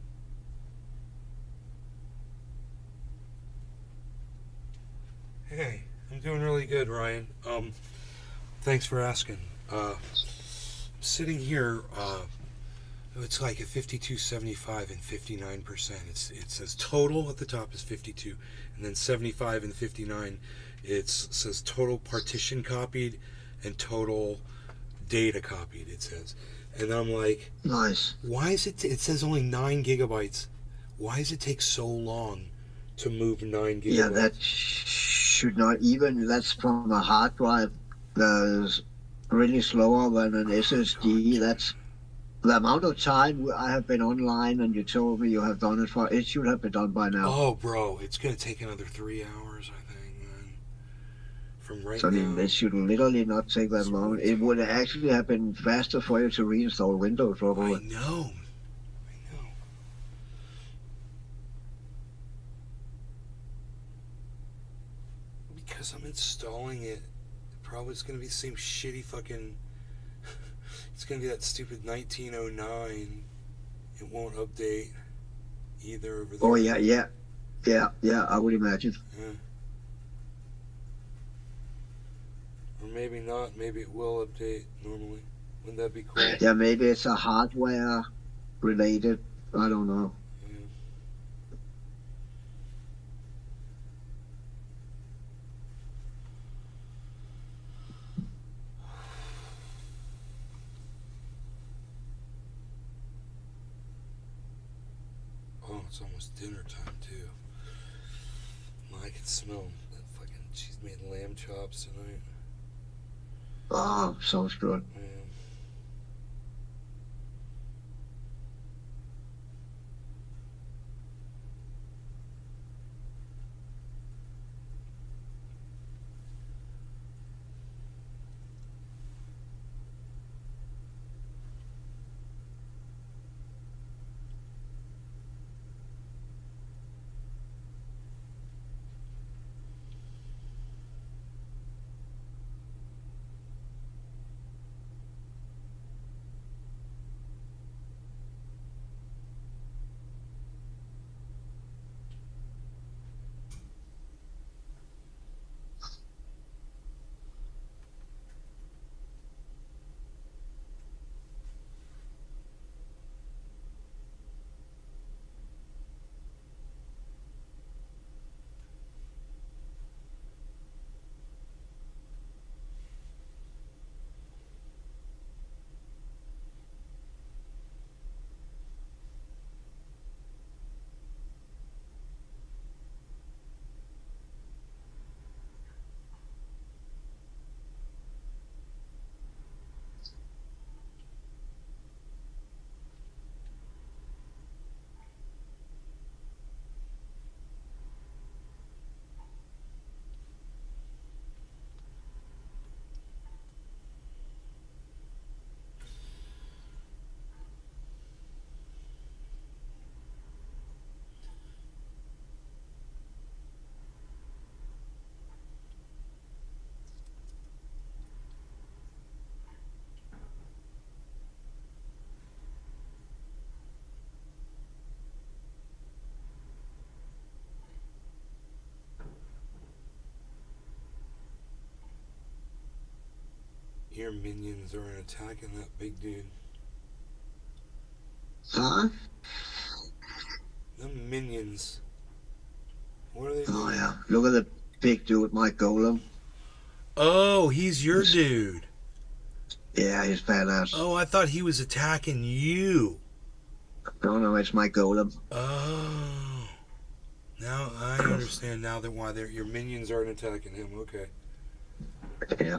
Hey, I'm doing really good, Ryan. Thanks for asking. Sitting here, it's like a 52.75 and 59%. It says total at the top is 52, and then 75 and 59. It says total partition copied and total data copied. It says, and I'm like, Nice. why is it? It says only 9 gigabytes. Why does it take so long to move 9 gigabytes? Yeah, that should not even. That's from a hard drive. That's really slower than an SSD. That's the amount of time I have been online, and you told me you have done it for. It should have been done by now. Oh, bro, it's gonna take another 3 hours, I think, man. From right So I mean, now. it should literally not take that long. It would actually have been faster for you to reinstall Windows, I probably. know. Because I'm installing it. Probably it's gonna be the same shitty fucking. It's gonna be that stupid 1909. It won't update either over there. Oh yeah. I would imagine. Yeah. Or maybe not. Maybe it will update normally. Wouldn't that be cool? Yeah, maybe it's a hardware related. I don't know. Yeah. Oh, it's almost dinner time too. I can smell that fucking. She's made lamb chops tonight. Oh, sounds good. Yeah. Your minions are attacking that big dude. Huh? The minions. What are they Oh doing? yeah. Look at the big dude, my golem. Oh, he's your dude. Yeah, he's badass. Oh, I thought he was attacking you. No, it's my golem. Oh. Now I understand now that why your minions aren't attacking him. Okay. Yeah.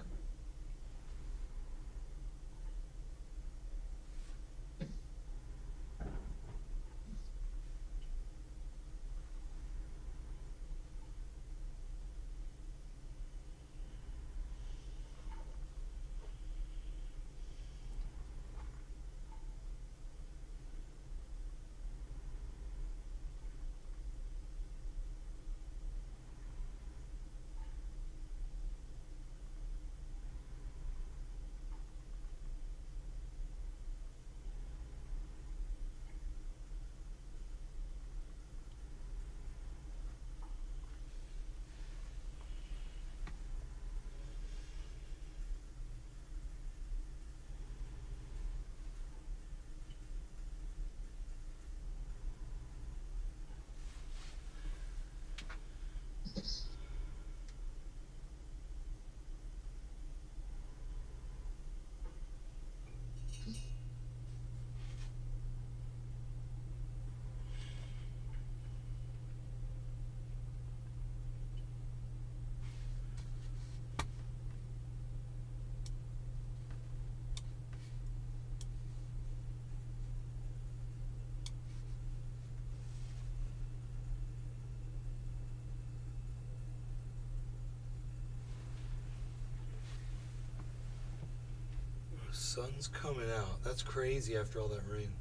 Sun's coming out. That's crazy after all that rain.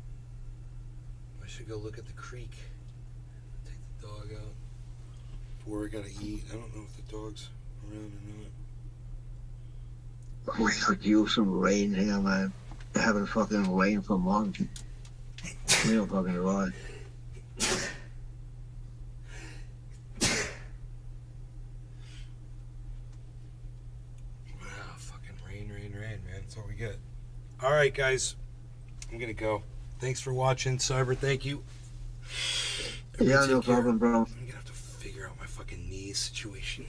I should go look at the creek. Take the dog out. Before we gotta eat. I don't know if the dog's around or not. We could use some rain here, man. Haven't fucking rain for months. Real fucking right. Wow, fucking rain, man. That's all we get. Alright, guys. I'm gonna go. Thanks for watching, Cyber. Thank you. Yeah, Take no care. problem, bro. I'm gonna have to figure out my fucking knee situation.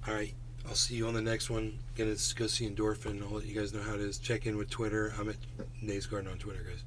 Alright, I'll see you on the next one. Gonna go see Endorphin. I'll let you guys know how it is. Check in with Twitter. I'm at Nays Garden on Twitter, guys.